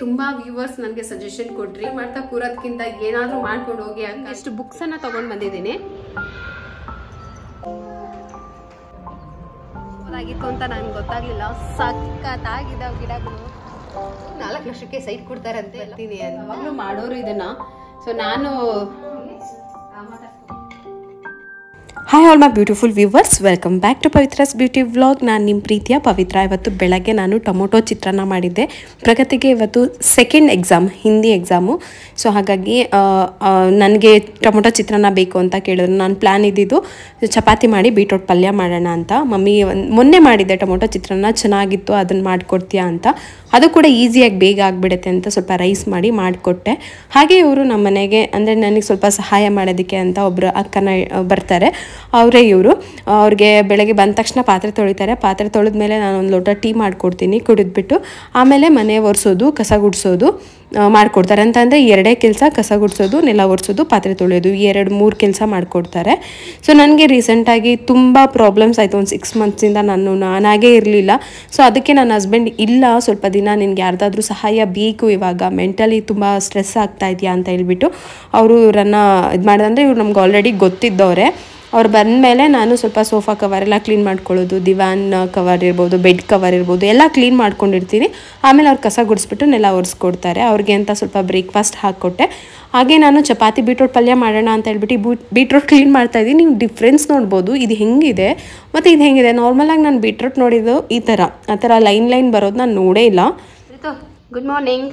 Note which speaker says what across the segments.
Speaker 1: ತುಂಬಾ ವ್ಯೂವರ್ಸ್ ನನಗೆ ಸಜೆಷನ್ ಕೊಟ್ರಿ ಮಾಡ್ತಾ ಕೂರೋದಕ್ಕಿಂತ ಏನಾದ್ರೂ ಮಾಡ್ಕೊಂಡು ಹೋಗಿ ಅಂತ ಎಷ್ಟು ಬುಕ್ಸ್ ಅನ್ನ ತಗೊಂಡ್ ಬಂದಿದ್ದೀನಿ. ಆಗಿತ್ತು ಅಂತ ನನ್ಗೆ ಗೊತ್ತಾಗ್ಲಿಲ್ಲ. ಸಖತ್ತಾಗಿದ್ದಾವೆ ಗಿಡಗಳು. 4 ಲಕ್ಷಕ್ಕೆ ಸೈಟ್ ಕೊಡ್ತಾರೆ ಅಂತ ಹೇಳ್ತೀನಿ. ಯಾವಾಗ್ಲೂ ಮಾಡೋರು ಇದನ್ನ. ಸೊ ನಾನು
Speaker 2: hi all my beautiful viewers, welcome back to Pavithra's beauty vlog. ನಾನು ನಿಮ್ಮ ಪ್ರೀತಿಯ ಪವಿತ್ರ. ಇವತ್ತು ಬೆಳಗ್ಗೆ ನಾನು ಟೊಮೊಟೊ ಚಿತ್ರಾನ್ನ ಮಾಡಿದ್ದೆ. ಪ್ರಗತಿಗೆ ಇವತ್ತು second exam, Hindi exam. So ಹಾಗಾಗಿ ನನಗೆ ಟೊಮೊಟೊ ಚಿತ್ರಾನ್ನ ಬೇಕು ಅಂತ ಕೇಳಿದ್ರು. ನಾನು ಪ್ಲ್ಯಾನ್ ಇದ್ದಿದ್ದು ಚಪಾತಿ ಮಾಡಿ ಬೀಟ್ರೋಟ್ ಪಲ್ಯ ಮಾಡೋಣ ಅಂತ. ಮಮ್ಮಿ ಮೊನ್ನೆ ಮಾಡಿದ್ದೆ ಟೊಮೊಟೊ ಚಿತ್ರಾನ್ನ, ಚೆನ್ನಾಗಿತ್ತು, ಅದನ್ನು ಮಾಡಿಕೊಡ್ತೀಯಾ ಅಂತ. ಅದು ಕೂಡ ಈಸಿಯಾಗಿ ಬೇಗ ಆಗಿಬಿಡುತ್ತೆ ಅಂತ ಸ್ವಲ್ಪ ರೈಸ್ ಮಾಡಿ ಮಾಡಿಕೊಟ್ಟೆ. ಹಾಗೆ ಇವರು ನಮ್ಮ ಮನೆಗೆ ಅಂದರೆ ನನಗೆ ಸ್ವಲ್ಪ ಸಹಾಯ ಮಾಡೋದಕ್ಕೆ ಅಂತ ಒಬ್ಬರು ಅಕ್ಕನ ಬರ್ತಾರೆ. ಅವರೇ ಇವರು. ಅವ್ರಿಗೆ ಬೆಳಗ್ಗೆ ಬಂದ ತಕ್ಷಣ ಪಾತ್ರೆ ತೊಳಿತಾರೆ. ಪಾತ್ರೆ ತೊಳೆದ ಮೇಲೆ ನಾನು ಒಂದು ಲೋಟ ಟೀ ಮಾಡಿಕೊಡ್ತೀನಿ, ಕುಡಿದ್ಬಿಟ್ಟು ಆಮೇಲೆ ಮನೆ ಒರೆಸೋದು, ಕಸ ಗುಡಿಸೋದು ಮಾಡಿಕೊಡ್ತಾರೆ. ಅಂತಂದರೆ 2 ಕೆಲಸ, ಕಸ ಗುಡಿಸೋದು, ನೆಲ ಒರೆಸೋದು, ಪಾತ್ರೆ ತೊಳೆಯೋದು, 2-3 ಕೆಲಸ ಮಾಡಿಕೊಡ್ತಾರೆ. ಸೊ ನನಗೆ ರೀಸೆಂಟಾಗಿ ತುಂಬ ಪ್ರಾಬ್ಲಮ್ಸ್ ಆಯಿತು. ಒಂದು 6 ಮಂತ್ಸಿಂದ ನಾನಾಗೇ ಇರಲಿಲ್ಲ. ಸೊ ಅದಕ್ಕೆ ನನ್ನ ಹಸ್ಬೆಂಡ್ ಇಲ್ಲ, ಸ್ವಲ್ಪ ದಿನ ನಿನ್ಗೆ ಯಾರ್ದಾದ್ರೂ ಸಹಾಯ ಬೇಕು, ಇವಾಗ ಮೆಂಟಲಿ ತುಂಬ ಸ್ಟ್ರೆಸ್ ಆಗ್ತಾ ಇದೆಯಾ ಅಂತ ಹೇಳ್ಬಿಟ್ಟು ಅವರು ಇವರನ್ನು ಇದು ಮಾಡಿದಂದರೆ ಇವ್ರು ನಮ್ಗೆ ಆಲ್ರೆಡಿ ಗೊತ್ತಿದ್ದವರೇ. ಅವ್ರು ಬಂದಮೇಲೆ ನಾನು ಸ್ವಲ್ಪ ಸೋಫಾ ಕವರೆಲ್ಲ ಕ್ಲೀನ್ ಮಾಡ್ಕೊಳ್ಳೋದು, ದಿವಾನ್ ಕವರ್ ಇರ್ಬೋದು, ಬೆಡ್ ಕವರ್ ಇರ್ಬೋದು, ಎಲ್ಲ ಕ್ಲೀನ್ ಮಾಡ್ಕೊಂಡಿರ್ತೀನಿ. ಆಮೇಲೆ ಅವ್ರು ಕಸ ಗುಡಿಸ್ಬಿಟ್ಟು ನೆಲ ಒರೆಸ್ಕೊಡ್ತಾರೆ. ಅವ್ರಿಗೆ ಅಂತ ಸ್ವಲ್ಪ ಬ್ರೇಕ್ಫಾಸ್ಟ್ ಹಾಕ್ಕೊಟ್ಟೆ. ಹಾಗೆ ನಾನು ಚಪಾತಿ ಬೀಟ್ರೋಟ್ ಪಲ್ಯ ಮಾಡೋಣ ಅಂತ ಹೇಳ್ಬಿಟ್ಟು ಬೀಟ್ರೋಟ್ ಕ್ಲೀನ್ ಮಾಡ್ತಾಯಿದ್ದೀನಿ. ನೀವು ಡಿಫ್ರೆನ್ಸ್ ನೋಡ್ಬೋದು, ಇದು ಹೆಂಗಿದೆ ಮತ್ತು ಇದು ಹೆಂಗಿದೆ. ನಾರ್ಮಲಾಗಿ ನಾನು ಬೀಟ್ರೋಟ್ ನೋಡಿದ್ದು ಆ ಥರ ಲೈನ್ ಬರೋದು ನಾನು ನೋಡೇ ಇಲ್ಲ.
Speaker 1: Good morning.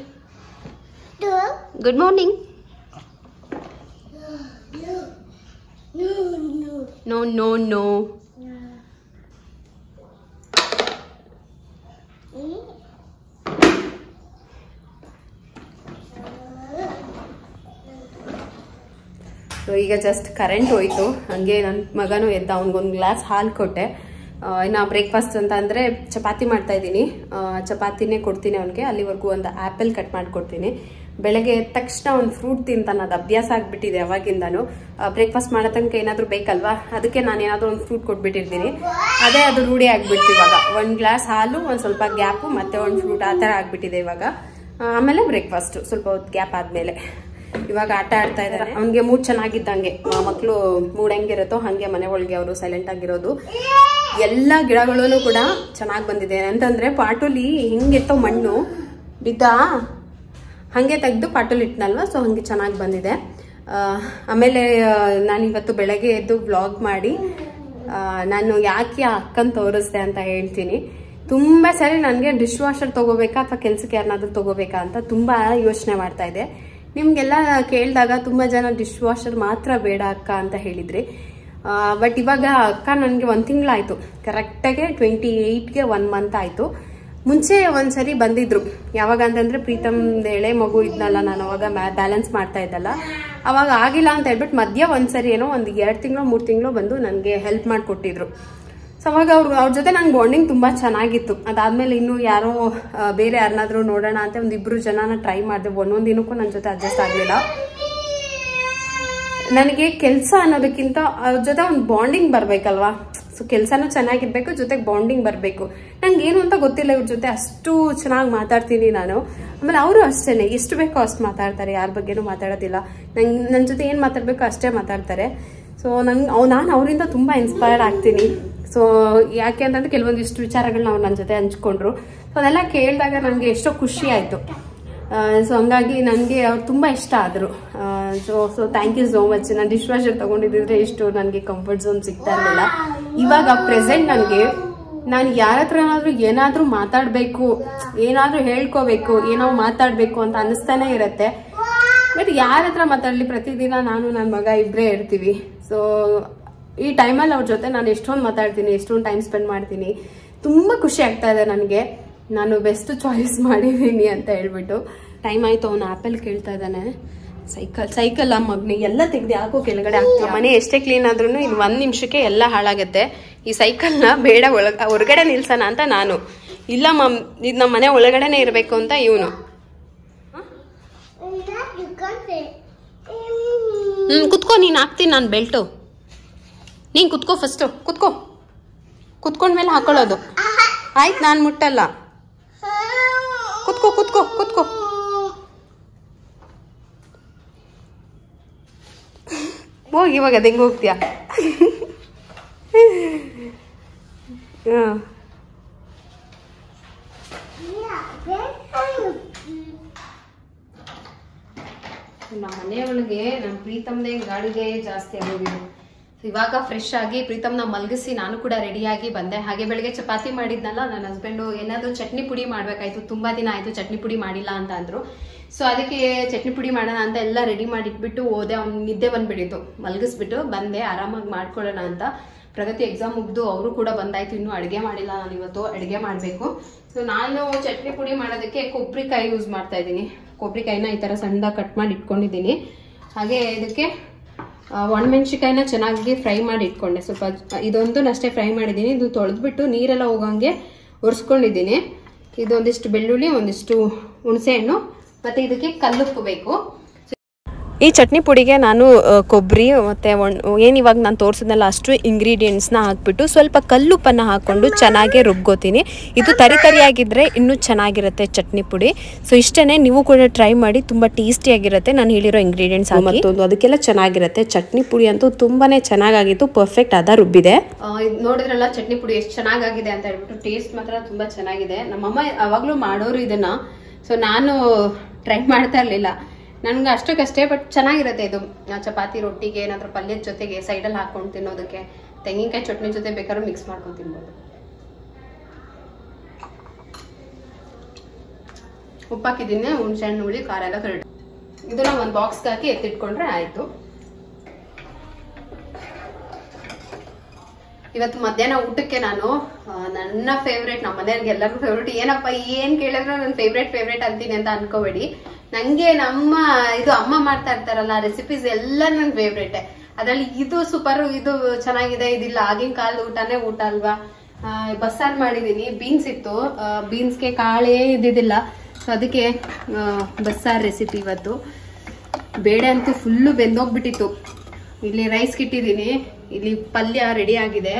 Speaker 1: Good morning. No, no, no. So ಈಗ ಜಸ್ಟ್ ಕರೆಂಟ್ ಹೋಯ್ತು. ಹಂಗೆ ನನ್ನ ಮಗನೂ ಎದ್ದ, ಅವ್ನಿಗೊಂದು ಗ್ಲಾಸ್ ಹಾಲು ಕೊಟ್ಟೆ. ಇನ್ನು ಬ್ರೇಕ್ಫಾಸ್ಟ್ ಅಂತ ಅಂದರೆ ಚಪಾತಿ ಮಾಡ್ತಾ ಇದ್ದೀನಿ. ಚಪಾತಿನೇ ಕೊಡ್ತೀನಿ ಅವನಿಗೆ. ಅಲ್ಲಿವರೆಗೂ ಒಂದು ಆ್ಯಪಲ್ ಕಟ್ ಮಾಡಿಕೊಡ್ತೀನಿ. ಬೆಳಗ್ಗೆ ಎದ್ದ ತಕ್ಷಣ ಒಂದು ಫ್ರೂಟ್ ತಿಂತಾನೆ, ಅದು ಅಭ್ಯಾಸ ಆಗಿಬಿಟ್ಟಿದೆ ಅವಾಗಿಂದನು. ಬ್ರೇಕ್ಫಾಸ್ಟ್ ಮಾಡೋ ತನಕ ಏನಾದರೂ ಬೇಕಲ್ವಾ, ಅದಕ್ಕೆ ನಾನು ಏನಾದರೂ ಒಂದು ಫ್ರೂಟ್ ಕೊಟ್ಬಿಟ್ಟಿರ್ತೀನಿ. ಅದೇ ಅದು ರೂಢಿ ಆಗಿಬಿಡ್ತು ಇವಾಗ. 1 ಗ್ಲಾಸ್ ಹಾಲು, ಒಂದು ಸ್ವಲ್ಪ ಗ್ಯಾಪು, ಮತ್ತೆ ಒಂದು ಫ್ರೂಟ್, ಆ ಥರ ಆಗಿಬಿಟ್ಟಿದೆ ಇವಾಗ. ಆಮೇಲೆ ಬ್ರೇಕ್ಫಾಸ್ಟು ಸ್ವಲ್ಪ ಹೊತ್ತು ಗ್ಯಾಪ್ ಆದಮೇಲೆ. ಇವಾಗ ಆಟ ಆಡ್ತಾ ಇದ್ದಾರೆ. ಅವ್ನಿಗೆ ಮೂಡ್ ಚೆನ್ನಾಗಿದ್ದಂಗೆ, ಮಕ್ಕಳು ಮೂಡ್ ಹೆಂಗಿರುತ್ತೋ ಹಾಗೆ ಮನೆ ಒಳಗೆ ಅವರು ಸೈಲೆಂಟ್ ಆಗಿರೋದು. ಎಲ್ಲ ಗಿಡಗಳೂ ಕೂಡ ಚೆನ್ನಾಗಿ ಬಂದಿದೆ. ಅಂತಂದರೆ ಪಾಟುಲಿ ಹಿಂಗಿತ್ತೋ ಮಣ್ಣು ಬಿದ್ದ ಹಾಗೆ ತೆಗೆದು ಪಾಟಲ್ಲಿ ಇಟ್ನಲ್ವ, ಸೊ ಹಾಗೆ ಚೆನ್ನಾಗಿ ಬಂದಿದೆ. ಆಮೇಲೆ ನಾನಿವತ್ತು ಬೆಳಗ್ಗೆ ಎದ್ದು ವ್ಲಾಗ್ ಮಾಡಿ ನಾನು ಯಾಕೆ ಅಕ್ಕನ ತೋರಿಸ್ದೆ ಅಂತ ಹೇಳ್ತೀನಿ. ತುಂಬ ಸರಿ ನನಗೆ ಡಿಶ್ ವಾಷರ್ ತೊಗೋಬೇಕಾ ಅಥವಾ ಕೆಲಸಕ್ಕೆ ಯಾರನ್ನಾದ್ರೂ ತೊಗೋಬೇಕಾ ಅಂತ ತುಂಬ ಯೋಚನೆ ಮಾಡ್ತಾ ಇದ್ದೆ. ನಿಮಗೆಲ್ಲ ಕೇಳಿದಾಗ ತುಂಬ ಜನ ಡಿಶ್ ವಾಷರ್ ಮಾತ್ರ ಬೇಡ ಅಕ್ಕ ಅಂತ ಹೇಳಿದ್ರಿ. ಬಟ್ ಇವಾಗ ಅಕ್ಕ ನನಗೆ 1 ತಿಂಗಳಾಯಿತು, ಕರೆಕ್ಟಾಗೆ 28ಗೆ 1 ಮಂತ್ ಆಯಿತು. ಮುಂಚೆ ಒಂದ್ಸರಿ ಬಂದಿದ್ರು. ಯಾವಾಗ ಅಂತಂದ್ರೆ ಪ್ರೀತಮ್ ಎಳೆ ಮಗು ಇದ್ನಲ್ಲ, ನಾನು ಅವಾಗ ಬ್ಯಾಲೆನ್ಸ್ ಮಾಡ್ತಾ ಇದ್ದಲ್ಲ, ಅವಾಗ ಆಗಿಲ್ಲ ಅಂತ ಹೇಳ್ಬಿಟ್ಟು ಮಧ್ಯ ಒಂದ್ಸರಿ ಏನೋ ಒಂದು 2 ತಿಂಗಳು 3 ತಿಂಗಳು ಬಂದು ನನಗೆ ಹೆಲ್ಪ್ ಮಾಡಿಕೊಟ್ಟಿದ್ರು. ಸೊ ಅವಾಗ ಅವ್ರ ಜೊತೆ ನಂಗೆ ಬಾಂಡಿಂಗ್ ತುಂಬ ಚೆನ್ನಾಗಿತ್ತು. ಅದಾದ್ಮೇಲೆ ಇನ್ನೂ ಯಾರೋ ಬೇರೆ ಯಾರನ್ನಾದ್ರೂ ನೋಡೋಣ ಅಂತ 1-2 ಜನನ ಟ್ರೈ ಮಾಡಿದೆ. ಒಂದೊಂದು ದಿನಕ್ಕೂ ನನ್ನ ಜೊತೆ ಅಡ್ಜಸ್ಟ್ ಆಗಲಿಲ್ಲ. ನನಗೆ ಕೆಲಸ ಅನ್ನೋದಕ್ಕಿಂತ ಅವ್ರ ಜೊತೆ ಒಂದು ಬಾಂಡಿಂಗ್ ಬರಬೇಕಲ್ವಾ. ಸೊ ಕೆಲಸನೂ ಚೆನ್ನಾಗಿರ್ಬೇಕು, ಜೊತೆಗೆ ಬಾಂಡಿಂಗ್ ಬರಬೇಕು. ನಂಗೆ ಏನು ಅಂತ ಗೊತ್ತಿಲ್ಲ, ಇವ್ರ ಜೊತೆ ಅಷ್ಟು ಚೆನ್ನಾಗಿ ಮಾತಾಡ್ತೀನಿ ನಾನು. ಆಮೇಲೆ ಅವರು ಅಷ್ಟೇ, ಎಷ್ಟು ಬೇಕೋ ಅಷ್ಟು ಮಾತಾಡ್ತಾರೆ, ಯಾರ ಬಗ್ಗೆನೂ ಮಾತಾಡೋದಿಲ್ಲ. ನನ್ನ ಜೊತೆ ಏನು ಮಾತಾಡಬೇಕೋ ಅಷ್ಟೇ ಮಾತಾಡ್ತಾರೆ. ಸೊ ನಾನು ಅವರಿಂದ ತುಂಬ ಇನ್ಸ್ಪೈರ್ ಆಗ್ತೀನಿ. ಸೊ ಯಾಕೆ ಅಂತಂದ್ರೆ ಕೆಲವೊಂದಿಷ್ಟು ವಿಚಾರಗಳನ್ನ ಅವ್ರು ನನ್ನ ಜೊತೆ ಹಂಚ್ಕೊಂಡ್ರು. ಸೊ ಅದೆಲ್ಲ ಕೇಳಿದಾಗ ನನಗೆ ಎಷ್ಟೋ ಖುಷಿ ಆಯಿತು. ಸೊ ಹಂಗಾಗಿ ನನಗೆ ಅವ್ರು ತುಂಬ ಇಷ್ಟ ಆದರು. So thank you so much. ನಾನು ಡಿಶ್ ವಾಷರ್ ತೊಗೊಂಡಿದ್ದಿದ್ರೆ ಇಷ್ಟು ನನಗೆ ಕಂಫರ್ಟ್ ಝೋನ್ ಸಿಗ್ತಾ ಇರಲಿಲ್ಲ. ಇವಾಗ ಪ್ರೆಸೆಂಟ್ ನಾನು ಯಾರ ಹತ್ರ ಏನಾದರೂ ಮಾತಾಡಬೇಕು, ಏನಾದರೂ ಹೇಳ್ಕೋಬೇಕು, ಏನೋ ಮಾತಾಡಬೇಕು ಅಂತ ಅನ್ನಿಸ್ತಾನೆ ಇರುತ್ತೆ. ಬಟ್ ಯಾರ ಹತ್ರ ಮಾತಾಡಲಿ, ಪ್ರತಿದಿನ ನಾನು ನನ್ನ ಮಗ ಇಬ್ಬರೇ ಇರ್ತೀವಿ. ಸೊ ಈ ಟೈಮಲ್ಲಿ ಅವ್ರ ಜೊತೆ ನಾನು ಎಷ್ಟೊಂದು ಮಾತಾಡ್ತೀನಿ, ಎಷ್ಟೊಂದು ಟೈಮ್ ಸ್ಪೆಂಡ್ ಮಾಡ್ತೀನಿ. ತುಂಬ ಖುಷಿ ಆಗ್ತಾ ಇದೆ ನನಗೆ. ನಾನು ಬೆಸ್ಟ್ ಚಾಯ್ಸ್ ಮಾಡಿದ್ದೀನಿ ಅಂತ ಹೇಳ್ಬಿಟ್ಟು. ಟೈಮ್ ಆಯಿತು, ಅವನು ಆ್ಯಪಲ್ ಕೇಳ್ತಾ ಇದ್ದಾನೆ. ಸೈಕಲ್ ಮಗ್ನಿಗೆ ಎಲ್ಲ ತೆಗ್ದು ಯಾಕೋ ಕೆಳಗಡೆ ಆಗ್ತೀವಿ. ಮನೆ ಎಷ್ಟೇ ಕ್ಲೀನ್ ಆದ್ರೂ ಇನ್ನು 1 ನಿಮಿಷಕ್ಕೆ ಎಲ್ಲ ಹಾಳಾಗುತ್ತೆ. ಈ ಸೈಕಲ್ನ ಬೇಡ ಹೊರಗಡೆ ನಿಲ್ಸೋಣ ಅಂತ ನಾನು. ಇಲ್ಲ ಮಮ್, ಇದು ನಮ್ಮ ಮನೆ ಒಳಗಡೆನೆ ಇರಬೇಕು ಅಂತ ಇವನು. ಕುತ್ಕೋ, ನೀನು ಹಾಕ್ತೀನಿ ನಾನು ಬೆಲ್ಟು. ನೀನು ಕುತ್ಕೋ, ಫಸ್ಟು ಕುತ್ಕೊಂಡ್ಮೇಲೆ ಹಾಕೊಳ್ಳೋದು. ಆಯ್ತು, ನಾನು ಮುಟ್ಟಲ್ಲ. ಕೂತ್ಕೋ ಕೂತ್ಕೋ ಕೂತ್ಕೋ. ಹೋಗಿ ಇವಾಗ ಅದು ಹೆಂಗೆ ಹೋಗ್ತೀಯಾ? ನಮ್ಮ ಮನೆಯೊಳಗೆ ನಮ್ಮ ಪ್ರೀತಮ್ದೇ ಗಾಡಿಗೆ ಜಾಸ್ತಿ ಆಗೋಗಿದೆ. ಇವಾಗ ಫ್ರೆಶ್ ಆಗಿ ಪ್ರೀತಮ್ನ ಮಲಗಿಸಿ ನಾನು ಕೂಡ ರೆಡಿಯಾಗಿ ಬಂದೆ. ಹಾಗೆ ಬೆಳಗ್ಗೆ ಚಪಾತಿ ಮಾಡಿದ್ನಲ್ಲ, ನನ್ನ ಹಸ್ಬೆಂಡು ಏನಾದರೂ ಚಟ್ನಿ ಪುಡಿ ಮಾಡಬೇಕಾಯ್ತು, ತುಂಬ ದಿನ ಆಯಿತು ಚಟ್ನಿ ಪುಡಿ ಮಾಡಿಲ್ಲ ಅಂತ ಅಂದರು. ಸೊ ಅದಕ್ಕೆ ಚಟ್ನಿ ಪುಡಿ ಮಾಡೋಣ ಅಂತ ಎಲ್ಲ ರೆಡಿ ಮಾಡಿಟ್ಬಿಟ್ಟು ಹೋದೆ. ಅವ್ನು ನಿದ್ದೆ ಬಂದುಬಿಟ್ಟಿತ್ತು, ಮಲಗಿಸ್ಬಿಟ್ಟು ಬಂದೆ ಆರಾಮಾಗಿ ಮಾಡ್ಕೊಳ್ಳೋಣ ಅಂತ. ಪ್ರಗತಿ ಎಕ್ಸಾಮ್ ಮುಗಿದು ಅವರು ಕೂಡ ಬಂದಾಯ್ತು. ಇನ್ನೂ ಅಡುಗೆ ಮಾಡಿಲ್ಲ, ನಾನು ಇವತ್ತು ಅಡುಗೆ ಮಾಡಬೇಕು. ಸೊ ನಾನು ಚಟ್ನಿ ಪುಡಿ ಮಾಡೋದಕ್ಕೆ ಕೊಬ್ಬರಿಕಾಯಿ ಯೂಸ್ ಮಾಡ್ತಾ ಇದ್ದೀನಿ. ಕೊಬ್ಬರಿಕಾಯಿನ ಈ ಥರ ಸಣ್ಣದಾಗಿ ಕಟ್ ಮಾಡಿ ಇಟ್ಕೊಂಡಿದ್ದೀನಿ. ಹಾಗೆ ಇದಕ್ಕೆ ಒಣಮೆಣ್ಸಿಕಾಯಿನ ಚೆನ್ನಾಗಿ ಫ್ರೈ ಮಾಡಿ ಇಟ್ಕೊಂಡೆ. ಸ್ವಲ್ಪ ಇದೊಂದನ್ನಷ್ಟೇ ಫ್ರೈ ಮಾಡಿದ್ದೀನಿ. ಇದು ತೊಳೆದ್ಬಿಟ್ಟು ನೀರೆಲ್ಲ ಹೋಗೋಂಗೆ ಒರೆಸ್ಕೊಂಡಿದ್ದೀನಿ. ಇದೊಂದಿಷ್ಟು ಬೆಳ್ಳುಳ್ಳಿ, ಒಂದಿಷ್ಟು ಹುಣಸೆಹಣ್ಣು, ಮತ್ತು ಇದಕ್ಕೆ ಕಲ್ಲುಪ್ಪು ಬೇಕು.
Speaker 2: ಈ ಚಟ್ನಿ ಪುಡಿಗೆ ನಾನು ಕೊಬ್ಬರಿ ಮತ್ತು ಏನು ಇವಾಗ ನಾನು ತೋರಿಸಿದ್ನಲ್ಲ ಅಷ್ಟು ಇಂಗ್ರೀಡಿಯೆಂಟ್ಸ್ನ ಹಾಕ್ಬಿಟ್ಟು ಸ್ವಲ್ಪ ಕಲ್ಲುಪ್ಪನ್ನು ಹಾಕ್ಕೊಂಡು ಚೆನ್ನಾಗಿ ರುಬ್ಕೋತೀನಿ. ಇದು ತರಿಯಾಗಿದ್ದರೆ ಇನ್ನೂ ಚೆನ್ನಾಗಿರುತ್ತೆ ಚಟ್ನಿ ಪುಡಿ. ಸೊ ಇಷ್ಟೇ, ನೀವು ಕೂಡ ಟ್ರೈ ಮಾಡಿ, ತುಂಬ ಟೇಸ್ಟಿಯಾಗಿರುತ್ತೆ. ನಾನು ಹೇಳಿರೋ ಇಂಗ್ರೀಡಿಯೆಂಟ್ಸ್ ಮತ್ತೊಂದು ಅದಕ್ಕೆಲ್ಲ ಚೆನ್ನಾಗಿರುತ್ತೆ. ಚಟ್ನಿ ಪುಡಿ ಅಂತೂ ತುಂಬಾ ಚೆನ್ನಾಗಾಗಿತ್ತು, ಪರ್ಫೆಕ್ಟ್ ಆದ ರುಬ್ಬಿದೆ.
Speaker 1: ನೋಡಿದ್ರಲ್ಲ ಚಟ್ನಿ ಪುಡಿ ಎಷ್ಟು ಚೆನ್ನಾಗಾಗಿದೆ ಅಂತ ಹೇಳ್ಬಿಟ್ಟು. ಟೇಸ್ಟ್ ಮಾತ್ರ ತುಂಬ ಚೆನ್ನಾಗಿದೆ. ನಮ್ಮಮ್ಮ ಯಾವಾಗಲೂ ಮಾಡೋರು ಇದನ್ನು. ಸೊ ನಾನು ಟ್ರೈ ಮಾಡ್ತಾ ಇರಲಿಲ್ಲ, ನನಗೆ ಅಷ್ಟಕ್ಕಷ್ಟೇ. ಬಟ್ ಚೆನ್ನಾಗಿರುತ್ತೆ ಇದು. ಚಪಾತಿ ರೊಟ್ಟಿಗೆ ಏನಾದರೂ ಪಲ್ಯದ ಜೊತೆಗೆ ಸೈಡಲ್ಲಿ ಹಾಕೊಂಡು ತಿನ್ನೋದಕ್ಕೆ, ತೆಂಗಿನಕಾಯಿ ಚಟ್ನಿ ಜೊತೆ ಬೇಕಾದ್ರೂ ಮಿಕ್ಸ್ ಮಾಡ್ಕೊಂಡು ತಿನ್ಬೋದು. ಉಪ್ಪು ಹಾಕಿದ್ದೀನಿ, ಹುಣಸೆ ಹಣ್ಣು, ಹುಳಿ, ಖಾರ ಎಲ್ಲ ಕರೆಕ್ಟ್. ಇದನ್ನ ಒಂದು ಬಾಕ್ಸ್ಗೆ ಹಾಕಿ ಎತ್ತಿಟ್ಕೊಂಡ್ರೆ ಆಯಿತು. ಇವತ್ತು ಮಧ್ಯಾಹ್ನ ಊಟಕ್ಕೆ ನಾನು ನನ್ನ ಫೇವ್ರೇಟ್, ನಮ್ಮ ಮನೆಯವ್ರಿಗೆ ಎಲ್ಲರಿಗೂ ಫೇವ್ರೇಟ್, ಏನಪ್ಪ ಏನು ಕೇಳಿದ್ರು ನನ್ನ ಫೇವ್ರೇಟ್ ಅಂತೀನಿ ಅಂತ ಅನ್ಕೋಬೇಡಿ. ನಂಗೆ ನಮ್ಮ ಇದು ಅಮ್ಮ ಮಾಡ್ತಾ ಇರ್ತಾರಲ್ಲ ರೆಸಿಪೀಸ್ ಎಲ್ಲ ನನ್ನ ಫೇವ್ರೇಟೆ. ಅದರಲ್ಲಿ ಇದು ಸೂಪರ್, ಇದು ಚೆನ್ನಾಗಿದೆ, ಇದಿಲ್ಲ. ಆಗಿನ ಕಾಲದ ಊಟನೇ ಊಟ ಅಲ್ವಾ. ಬಸ್ಸಾರು ಮಾಡಿದೀನಿ, ಬೀನ್ಸ್ ಇತ್ತು, ಬೀನ್ಸ್ಗೆ ಕಾಳೇ ಇದ್ದಿದ್ದಿಲ್ಲ. ಸೊ ಅದಕ್ಕೆ ಬಸ್ಸಾರು ರೆಸಿಪಿ ಇವತ್ತು. ಬೇಳೆ ಅಂತೂ ಫುಲ್ಲು ಬೆಂದೋಗ್ಬಿಟ್ಟಿತ್ತು. ಇಲ್ಲಿ ರೈಸ್ ಇಟ್ಟಿದ್ದೀನಿ, ಇಲ್ಲಿ ಪಲ್ಯ ರೆಡಿ ಆಗಿದೆ,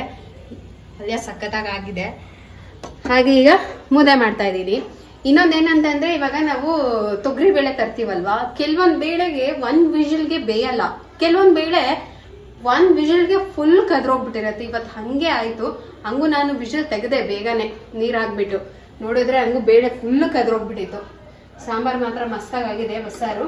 Speaker 1: ಪಲ್ಯ ಸಖತ್ತಾಗಿದೆ. ಹಾಗೆ ಈಗ ಮುದ್ದೆ ಮಾಡ್ತಾ ಇದ್ದೀನಿ. ಇನ್ನೊಂದೇನಂತಂದ್ರೆ, ಇವಾಗ ನಾವು ತೊಗರಿ ಬೇಳೆ ತರ್ತೀವಲ್ವಾ, ಕೆಲವೊಂದು ಬೇಳೆಗೆ 1 ವಿಷಲ್ಗೆ ಬೇಯಲ್ಲ, ಕೆಲವೊಂದು ಬೇಳೆ 1 ವಿಷಲ್ಗೆ ಫುಲ್ ಕದ್ರೋಗ್ಬಿಟ್ಟಿರತ್ತೆ. ಇವತ್ತು ಹಂಗೆ ಆಯ್ತು. ಹಂಗೂ ನಾನು ವಿಷಲ್ ತೆಗೆದೆ ಬೇಗನೆ ನೀರ್ ಹಾಕ್ಬಿಟ್ಟು. ನೋಡಿದ್ರೆ ಹಂಗೂ ಬೇಳೆ ಫುಲ್ ಕದ್ರೋಗ್ಬಿಟ್ಟಿತ್ತು. ಸಾಂಬಾರ್ ಮಾತ್ರ ಮಸ್ತಾಗಿದೆ, ಬಸ್ಸಾರು.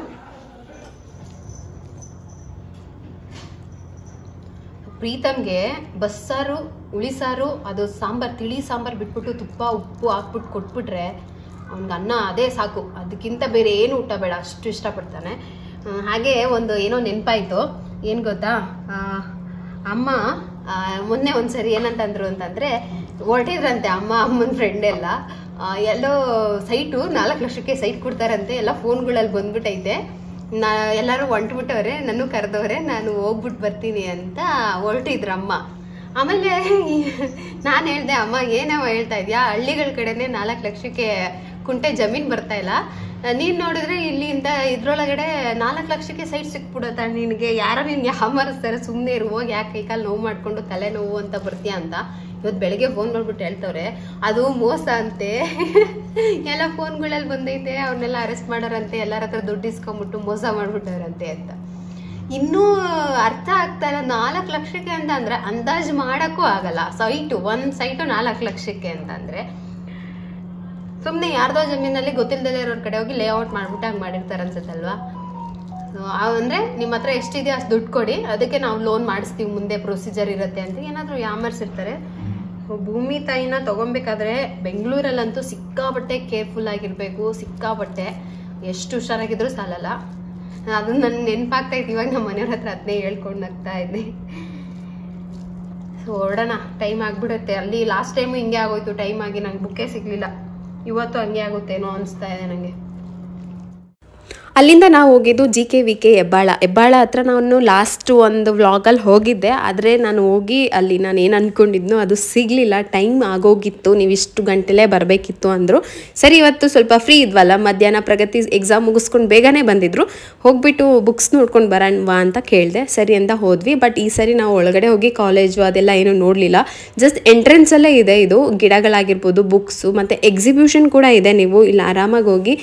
Speaker 1: ಪ್ರೀತಮ್ಗೆ ಬಸ್ಸಾರು, ಉಳಿಸಾರು, ಅದು ಸಾಂಬಾರ್, ತಿಳಿ ಸಾಂಬಾರ್ ಬಿಟ್ಬಿಟ್ಟು ತುಪ್ಪ ಉಪ್ಪು ಹಾಕ್ಬಿಟ್ಟು ಕೊಟ್ಬಿಟ್ರೆ ಅವ್ನಿಗೆ ಅನ್ನ ಅದೇ ಸಾಕು, ಅದಕ್ಕಿಂತ ಬೇರೆ ಏನು ಊಟ ಬೇಡ, ಅಷ್ಟು ಇಷ್ಟಪಡ್ತಾನೆ. ಹಾಗೆ ಒಂದು ಏನೋ ನೆನಪಾಯಿತು. ಏನು ಗೊತ್ತಾ, ಅಮ್ಮ ಮೊನ್ನೆ ಒಂದ್ಸರಿ ಏನಂತಂದ್ರು ಅಂತಂದರೆ, ಹೊರಟಿದ್ರಂತೆ ಅಮ್ಮನ ಫ್ರೆಂಡ್ ಎಲ್ಲ, ಎಲ್ಲೋ ಸೈಟು 4 ಲಕ್ಷಕ್ಕೆ ಸೈಟ್ ಕೊಡ್ತಾರಂತೆ, ಎಲ್ಲ ಫೋನ್ಗಳಲ್ಲಿ ಬಂದ್ಬಿಟ್ಟೈತೆ, ಎಲ್ಲರೂ ಹೊಂಟ್ಬಿಟ್ಟವ್ರೆ, ನನ್ನ ಕರೆದವ್ರೆ, ನಾನು ಹೋಗ್ಬಿಟ್ಟು ಬರ್ತೀನಿ ಅಂತ ಹೊರಟಿದ್ರಮ್ಮ. ಆಮೇಲೆ ನಾನು ಹೇಳ್ದೆ, ಅಮ್ಮ ಏನವ ಹೇಳ್ತಾ ಇದೆಯಾ, ಹಳ್ಳಿಗಳ ಕಡೆನೇ 4 ಲಕ್ಷಕ್ಕೆ ಕುಂಟೆ ಜಮೀನು ಬರ್ತಾ ಇಲ್ಲ, ನೀನು ನೋಡಿದ್ರೆ ಇಲ್ಲಿಂದ ಇದ್ರೊಳಗಡೆ 4 ಲಕ್ಷಕ್ಕೆ ಸೈಟ್ ಸಿಕ್ಬಿಡುತ್ತಾ ನಿನಗೆ, ಯಾರೋ ನಿನ್ಗೆ ಯಾಮಾರಿಸ್ತಾರೆ, ಸುಮ್ಮನೆ ಇರು, ಹೋಗಿ ಯಾಕೆ ಕೈಕಾಲು ನೋವು ಮಾಡಿಕೊಂಡು ತಲೆನೋವು ಅಂತ ಬರ್ತೀಯ ಅಂತ. ಇವತ್ತು ಬೆಳಗ್ಗೆ ಫೋನ್ ಮಾಡ್ಬಿಟ್ಟು ಹೇಳ್ತವ್ರೆ, ಅದು ಮೋಸ ಅಂತೆ, ಎಲ್ಲ ಫೋನ್ಗಳಲ್ಲಿ ಬಂದೈತೆ, ಅವ್ರನ್ನೆಲ್ಲ ಅರೆಸ್ಟ್ ಮಾಡೋರಂತೆ, ಎಲ್ಲರ ಹತ್ರ ದುಡ್ಡು ಇಸ್ಕೊಂಬಿಟ್ಟು ಮೋಸ ಮಾಡ್ಬಿಟ್ಟವ್ರಂತೆ ಅಂತ. ಇನ್ನೂ ಅರ್ಥ ಆಗ್ತಾ ಇಲ್ಲ. 4 ಲಕ್ಷಕ್ಕೆ ಅಂತ ಅಂದ್ರೆ ಅಂದಾಜು ಮಾಡೋಕ್ಕೂ ಆಗಲ್ಲ. ಒಂದು ಸೈಟು 4 ಲಕ್ಷಕ್ಕೆ ಅಂತಂದರೆ ಸುಮ್ಮನೆ ಯಾರ್ದೋ ಜಮೀನಲ್ಲಿ ಗೊತ್ತಿಲ್ಲದೆ ಇರೋರ ಕಡೆ ಹೋಗಿ ಲೇಔಟ್ ಮಾಡ್ಬಿಟ್ಟು ಹಂಗೆ ಮಾಡಿರ್ತಾರೆ ಅನ್ಸುತ್ತಲ್ವಾ. ಅಂದರೆ ನಿಮ್ಮ ಹತ್ರ ಎಷ್ಟಿದೆಯೋ ಅಷ್ಟು ದುಡ್ಡು ಕೊಡಿ, ಅದಕ್ಕೆ ನಾವು ಲೋನ್ ಮಾಡಿಸ್ತೀವಿ, ಮುಂದೆ ಪ್ರೊಸೀಜರ್ ಇರುತ್ತೆ ಅಂತ ಏನಾದರೂ ಯಾಮರ್ಸಿರ್ತಾರೆ. ಭೂಮಿ ತಾಯಿನ ತೊಗೊಬೇಕಾದ್ರೆ ಬೆಂಗಳೂರಲ್ಲಂತೂ ಸಿಕ್ಕಾಪಟ್ಟೆ ಕೇರ್ಫುಲ್ ಆಗಿರಬೇಕು, ಸಿಕ್ಕಾಪಟ್ಟೆ. ಎಷ್ಟು ಹುಷಾರಾಗಿದ್ರೂ ಸಾಲಲ್ಲ. ಅದು ನನ್ನ ನೆನಪಾಗ್ತೈತೆ ಇವಾಗ, ನಮ್ಮ ಮನೆಯವ್ರ ಹತ್ರ ಅದನ್ನೇ ಹೇಳ್ಕೊಂಡು ನಗ್ತಾ ಇದ್ದೆ. ಸೊ ಹೊರಡೋಣ, ಟೈಮ್ ಆಗಿಬಿಡುತ್ತೆ. ಅಲ್ಲಿ ಲಾಸ್ಟ್ ಟೈಮು ಹಿಂಗೆ ಆಗೋಯ್ತು, ಟೈಮ್ ಆಗಿ ನಂಗೆ ಬುಕ್ಕೇ ಸಿಗಲಿಲ್ಲ. ಇವತ್ತು ಹಂಗೆ ಆಗುತ್ತೇನೋ ಅನಿಸ್ತಾ ಇದೆ ನನಗೆ. ಅಲ್ಲಿಂದ ನಾವು ಹೋಗಿದ್ದು JKVK ಹೆಬ್ಬಾಳ ಹತ್ರ ನಾನು ಲಾಸ್ಟ್ ಒಂದು ವ್ಲಾಗಲ್ಲಿ ಹೋಗಿದ್ದೆ. ಆದರೆ ನಾನು ಹೋಗಿ ಅಲ್ಲಿ ನಾನು ಏನು ಅಂದ್ಕೊಂಡಿದ್ನೋ ಅದು ಸಿಗಲಿಲ್ಲ, ಟೈಮ್ ಆಗೋಗಿತ್ತು, ನೀವು ಇಷ್ಟು ಗಂಟೆಲೇ ಬರಬೇಕಿತ್ತು ಅಂದರು. ಸರಿ ಇವತ್ತು ಸ್ವಲ್ಪ ಫ್ರೀ ಇದ್ವಲ್ಲ, ಮಧ್ಯಾಹ್ನ ಪ್ರಗತಿ ಎಕ್ಸಾಮ್ ಮುಗಿಸ್ಕೊಂಡು ಬೇಗನೆ ಬಂದಿದ್ರು, ಹೋಗ್ಬಿಟ್ಟು ಬುಕ್ಸ್ ನೋಡ್ಕೊಂಡು ಬರೋಣವಾ ಅಂತ ಕೇಳಿದೆ. ಸರಿ ಅಂತ ಹೋದ್ವಿ. ಬಟ್ ಈ ಸರಿ ನಾವು ಒಳಗಡೆ ಹೋಗಿ ಕಾಲೇಜು ಅದೆಲ್ಲ ಏನೂ ನೋಡಲಿಲ್ಲ. ಜಸ್ಟ್ ಎಂಟ್ರೆನ್ಸಲ್ಲೇ ಇದೆ, ಇದು ಗಿಡಗಳಾಗಿರ್ಬೋದು, ಬುಕ್ಸು ಮತ್ತು ಎಕ್ಸಿಬಿಷನ್ ಕೂಡ ಇದೆ. ನೀವು ಇಲ್ಲಿ ಆರಾಮಾಗಿ ಹೋಗಿ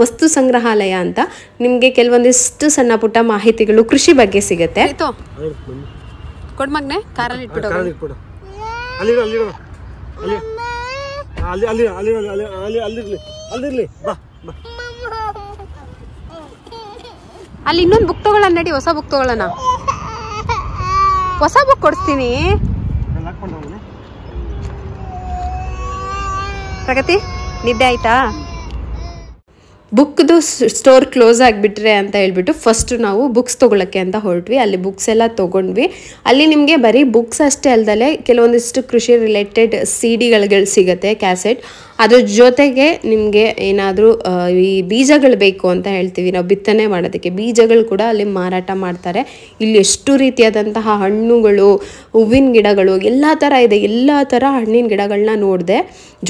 Speaker 1: ವಸ್ತು ಸಂಗ್ರಹಾಲಯ ಅಂತ ನಿಮಗೆ ಕೆಲವೊಂದಿಷ್ಟು ಸಣ್ಣ ಪುಟ್ಟ ಮಾಹಿತಿಗಳು ಕೃಷಿ ಬಗ್ಗೆ ಸಿಗುತ್ತೆ. ಕೊಡ್ ಮಗ್ನೆ ಕಾರಲ್ಲಿ ಇಟ್ಬಿಟ್ಟು ಅಲ್ಲಿ ಇನ್ನೊಂದು ಬುಕ್ ತಗೊಳ್ಳೋಣ ನಡಿ, ಹೊಸ ಬುಕ್ ತಗೊಳ್ಳೋಣ. ಹೊಸ ಬುಕ್ ಕೊಡಿಸ್ತೀನಿ. ಪ್ರಗತಿ ನಿದ್ದೆ ಆಯ್ತಾ? ಬುಕ್ದು ಸ್ಟೋರ್ ಕ್ಲೋಸ್ ಆಗಿಬಿಟ್ರೆ ಅಂತ ಹೇಳ್ಬಿಟ್ಟು ಫಸ್ಟ್ ನಾವು ಬುಕ್ಸ್ ತೊಗೊಳಕ್ಕೆ ಅಂತ ಹೊರಟ್ವಿ. ಅಲ್ಲಿ ಬುಕ್ಸ್ ಎಲ್ಲ ತೊಗೊಂಡ್ವಿ. ಅಲ್ಲಿ ನಿಮಗೆ ಬರೀ ಬುಕ್ಸ್ ಅಷ್ಟೇ ಅಲ್ದಲೆ ಕೆಲವೊಂದಿಷ್ಟು ಕೃಷಿ ರಿಲೇಟೆಡ್ CD ಸಿಗುತ್ತೆ, ಕ್ಯಾಸೆಟ್. ಅದ್ರ ಜೊತೆಗೆ ನಿಮಗೆ ಏನಾದರೂ ಈ ಬೀಜಗಳು ಬೇಕು ಅಂತ ಹೇಳ್ತೀವಿ ನಾವು ಬಿತ್ತನೆ ಮಾಡೋದಕ್ಕೆ, ಬೀಜಗಳು ಕೂಡ ಅಲ್ಲಿ ಮಾರಾಟ ಮಾಡ್ತಾರೆ. ಇಲ್ಲಿ ಎಷ್ಟು ರೀತಿಯಾದಂತಹ ಹಣ್ಣುಗಳು, ಹೂವಿನ ಗಿಡಗಳು ಎಲ್ಲ ಥರ ಇದೆ. ಎಲ್ಲ ಥರ ಹಣ್ಣಿನ ಗಿಡಗಳನ್ನ ನೋಡಿದೆ.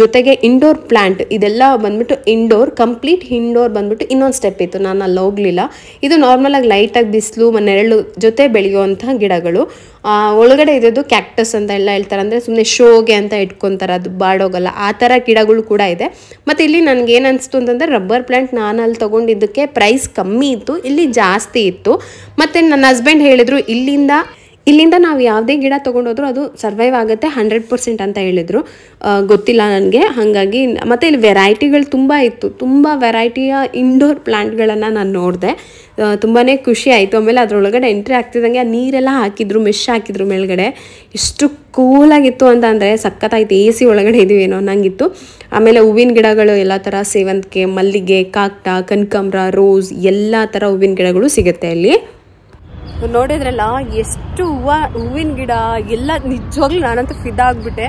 Speaker 1: ಜೊತೆಗೆ ಇಂಡೋರ್ ಪ್ಲ್ಯಾಂಟ್ ಇದೆಲ್ಲ ಬಂದ್ಬಿಟ್ಟು ಇಂಡೋರ್, ಕಂಪ್ಲೀಟ್ ಇಂಡೋರ್ ಬಂದ್ಬಿಟ್ಟು ಇನ್ನೊಂದು ಸ್ಟೆಪ್ ಇತ್ತು, ನಾನು ಅಲ್ಲಿ ಹೋಗಲಿಲ್ಲ. ಇದು ನಾರ್ಮಲಾಗಿ ಲೈಟಾಗಿ ಬಿಸಿಲು ನೆರಳು ಜೊತೆ ಬೆಳೆಯುವಂಥ ಗಿಡಗಳು. ಒಳಗಡೆ ಇರೋದು ಕ್ಯಾಕ್ಟಸ್ ಅಂತ ಎಲ್ಲ ಹೇಳ್ತಾರೆ, ಅಂದರೆ ಸುಮ್ಮನೆ ಶೋಗೆ ಅಂತ ಇಟ್ಕೊತಾರೆ, ಅದು ಬಾಡೋಗಲ್ಲ, ಆ ಥರ ಗಿಡಗಳು ಕೂಡ ಇದೆ. ಮತ್ತು ಇಲ್ಲಿ ನನಗೇನು ಅನಿಸ್ತು ಅಂತಂದರೆ ರಬ್ಬರ್ ಪ್ಲ್ಯಾಂಟ್ ನಾನು ಅಲ್ಲಿ ತೊಗೊಂಡಿದ್ದಕ್ಕೆ ಪ್ರೈಸ್ ಕಮ್ಮಿ ಇತ್ತು, ಇಲ್ಲಿ ಜಾಸ್ತಿ ಇತ್ತು. ಮತ್ತು ನನ್ನ ಹಸ್ಬೆಂಡ್ ಹೇಳಿದರು ಇಲ್ಲಿಂದ ನಾವು ಯಾವುದೇ ಗಿಡ ತೊಗೊಂಡೋದ್ರೂ ಅದು ಸರ್ವೈವ್ ಆಗುತ್ತೆ 100% ಅಂತ ಹೇಳಿದರು. ಗೊತ್ತಿಲ್ಲ ನನಗೆ, ಹಾಗಾಗಿ. ಮತ್ತು ಇಲ್ಲಿ ವೆರೈಟಿಗಳು ತುಂಬ ಇತ್ತು, ತುಂಬ ವೆರೈಟಿಯ ಇಂಡೋರ್ ಪ್ಲ್ಯಾಂಟ್ಗಳನ್ನು ನಾನು ನೋಡಿದೆ. ತುಂಬಾ ಖುಷಿ ಆಯಿತು. ಆಮೇಲೆ ಅದರೊಳಗಡೆ ಎಂಟ್ರಿ ಆಗ್ತಿದ್ದಂಗೆ ನೀರೆಲ್ಲ ಹಾಕಿದ್ರು, ಮೆಶ್ ಹಾಕಿದ್ರು ಮೇಲ್ಗಡೆ. ಎಷ್ಟು ಕೂಲಾಗಿತ್ತು ಅಂತ ಅಂದರೆ ಸಖತ್ತಾಯಿತು. AC ಒಳಗಡೆ ಇದೀವೇನೋ ಅನ್ನಂಗಿತ್ತು. ಆಮೇಲೆ ಹೂವಿನ ಗಿಡಗಳು ಎಲ್ಲ ಥರ, ಸೇವಂತಿಗೆ, ಮಲ್ಲಿಗೆ, ಕಾಕ್ಟ, ಕನಕಾಂಬರ, ರೋಸ್ ಎಲ್ಲ ಥರ ಹೂವಿನ ಗಿಡಗಳು ಸಿಗುತ್ತೆ ಅಲ್ಲಿ. ನೋಡಿದ್ರಲ್ಲ ಎಷ್ಟು ಹೂವಿನ ಗಿಡ ಎಲ್ಲ. ನಿಜವಾಗ್ಲೂ ನಾನಂತೂ ಫಿದಾಗ್ಬಿಟ್ಟೆ.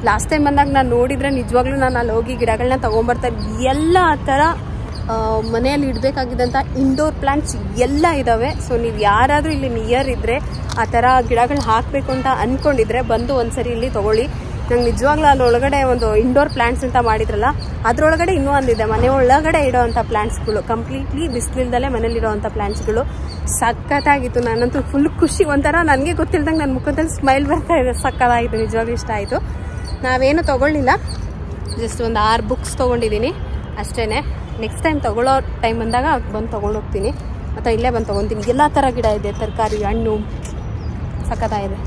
Speaker 1: ಲಾಸ್ಟ್ ಟೈಮ್ ಬಂದಾಗ ನಾನು ನೋಡಿದರೆ ನಿಜವಾಗ್ಲೂ ನಾನು ಅಲ್ಲಿ ಹೋಗಿ ಗಿಡಗಳನ್ನ ತೊಗೊಂಬರ್ತಾ ಎಲ್ಲ ಥರ ಮನೆಯಲ್ಲಿ ಇಡಬೇಕಾಗಿದ್ದಂಥ ಇಂಡೋರ್ ಪ್ಲ್ಯಾಂಟ್ಸ್ ಎಲ್ಲ ಇದ್ದಾವೆ. ಸೊ ನೀವು ಯಾರಾದರೂ ಇಲ್ಲಿ ನಿಯರ್ ಇದ್ದರೆ ಆ ಥರ ಗಿಡಗಳು ಹಾಕಬೇಕು ಅಂತ ಅಂದ್ಕೊಂಡಿದ್ರೆ ಬಂದು ಒಂದ್ಸರಿ ಇಲ್ಲಿ ತೊಗೊಳ್ಳಿ. ನಂಗೆ ನಿಜವಾಗ್ಲೂ ಅಲ್ಲಿ ಒಳಗಡೆ ಒಂದು ಇಂಡೋರ್ ಪ್ಲ್ಯಾಂಟ್ಸ್ ಅಂತ ಮಾಡಿದ್ರಲ್ಲ, ಅದರೊಳಗಡೆ ಇನ್ನೂ ಒಂದಿದೆ, ಮನೆ ಒಳಗಡೆ ಇಡೋವಂಥ ಪ್ಲ್ಯಾಂಟ್ಸ್ಗಳು, ಕಂಪ್ಲೀಟ್ಲಿ ಬಿಸಿಲಿಲ್ದಲೇ ಮನೇಲಿರೋವಂಥ ಪ್ಲ್ಯಾಂಟ್ಸ್ಗಳು. ಸಖತ್ತಾಗಿತ್ತು. ನಾನಂತೂ ಫುಲ್ ಖುಷಿ, ಒಂಥರ ನನಗೆ ಗೊತ್ತಿಲ್ದಂಗೆ ನನ್ನ ಮುಖದಲ್ಲಿ ಸ್ಮೈಲ್ ಬರ್ತಾ ಇದೆ. ಸಖತ್ತಾಗಿತ್ತು, ನಿಜವಾಗ್ಲೂ ಇಷ್ಟ ಆಯಿತು. ನಾವೇನು ತೊಗೊಳ್ಳಿಲ್ಲ, ಜಸ್ಟ್ ಒಂದು 6 ಬುಕ್ಸ್ ತೊಗೊಂಡಿದ್ದೀನಿ ಅಷ್ಟೇ. ನೆಕ್ಸ್ಟ್ ಟೈಮ್ ತೊಗೊಳ್ಳೋ ಟೈಮ್ ಬಂದಾಗ ಬಂದು ತೊಗೊಂಡೋಗ್ತೀನಿ, ಮತ್ತು ಇಲ್ಲೇ ಬಂದು ತೊಗೊತೀನಿ. ಎಲ್ಲ ಥರ ಗಿಡ ಇದೆ, ತರಕಾರಿ, ಹಣ್ಣು, ಸಖತ್ತಾಗಿದೆ.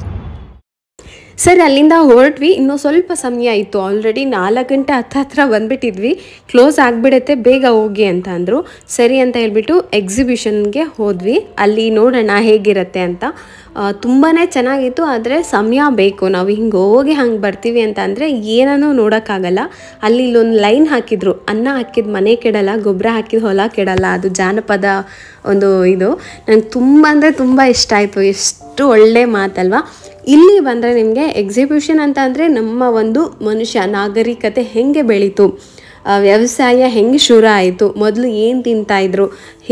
Speaker 1: ಸರಿ, ಅಲ್ಲಿಂದ ಹೊರಟ್ವಿ. ಇನ್ನೂ ಸ್ವಲ್ಪ ಸಮಯ ಇತ್ತು, ಆಲ್ರೆಡಿ 4 ಗಂಟೆ ಹತ್ರ ಬಂದುಬಿಟ್ಟಿದ್ವಿ. ಕ್ಲೋಸ್ ಆಗಿಬಿಡುತ್ತೆ, ಬೇಗ ಹೋಗಿ ಅಂತ ಅಂದರು. ಸರಿ ಅಂತ ಹೇಳ್ಬಿಟ್ಟು ಎಕ್ಸಿಬಿಷನ್ಗೆ ಹೋದ್ವಿ. ಅಲ್ಲಿ ನೋಡೋಣ ಹೇಗಿರುತ್ತೆ ಅಂತ. ತುಂಬಾ ಚೆನ್ನಾಗಿತ್ತು, ಆದರೆ ಸಮಯ ಬೇಕು. ನಾವು ಹಿಂಗೆ ಹೋಗಿ ಹಂಗೆ ಬರ್ತೀವಿ ಅಂತ ಅಂದರೆ ಏನನ್ನೂ ನೋಡೋಕ್ಕಾಗಲ್ಲ. ಅಲ್ಲಿ ಇಲ್ಲೊಂದು ಲೈನ್ ಹಾಕಿದ್ರು, ಅನ್ನ ಹಾಕಿದ ಮನೆ ಕೆಡಲ್ಲ, ಗೊಬ್ಬರ ಹಾಕಿದ ಹೊಲ ಕೆಡಲ್ಲ. ಅದು ಜಾನಪದ ಒಂದು ಇದು ನನಗೆ ತುಂಬ ಅಂದರೆ ತುಂಬ ಇಷ್ಟ ಆಯಿತು. ಎಷ್ಟು ಒಳ್ಳೆ ಮಾತಲ್ವಾ. ಇಲ್ಲಿ ಬಂದರೆ ನಿಮಗೆ ಎಕ್ಸಿಬಿಷನ್ ಅಂತ ಅಂದರೆ ನಮ್ಮ ಒಂದು ಮನುಷ್ಯ ನಾಗರಿಕತೆ ಹೆಂಗೆ ಬೆಳೀತು, ವ್ಯವಸಾಯ ಹೆಂಗೆ ಶುರು ಆಯಿತು, ಮೊದಲು ಏನು ತಿಂತಾಯಿದ್ರು,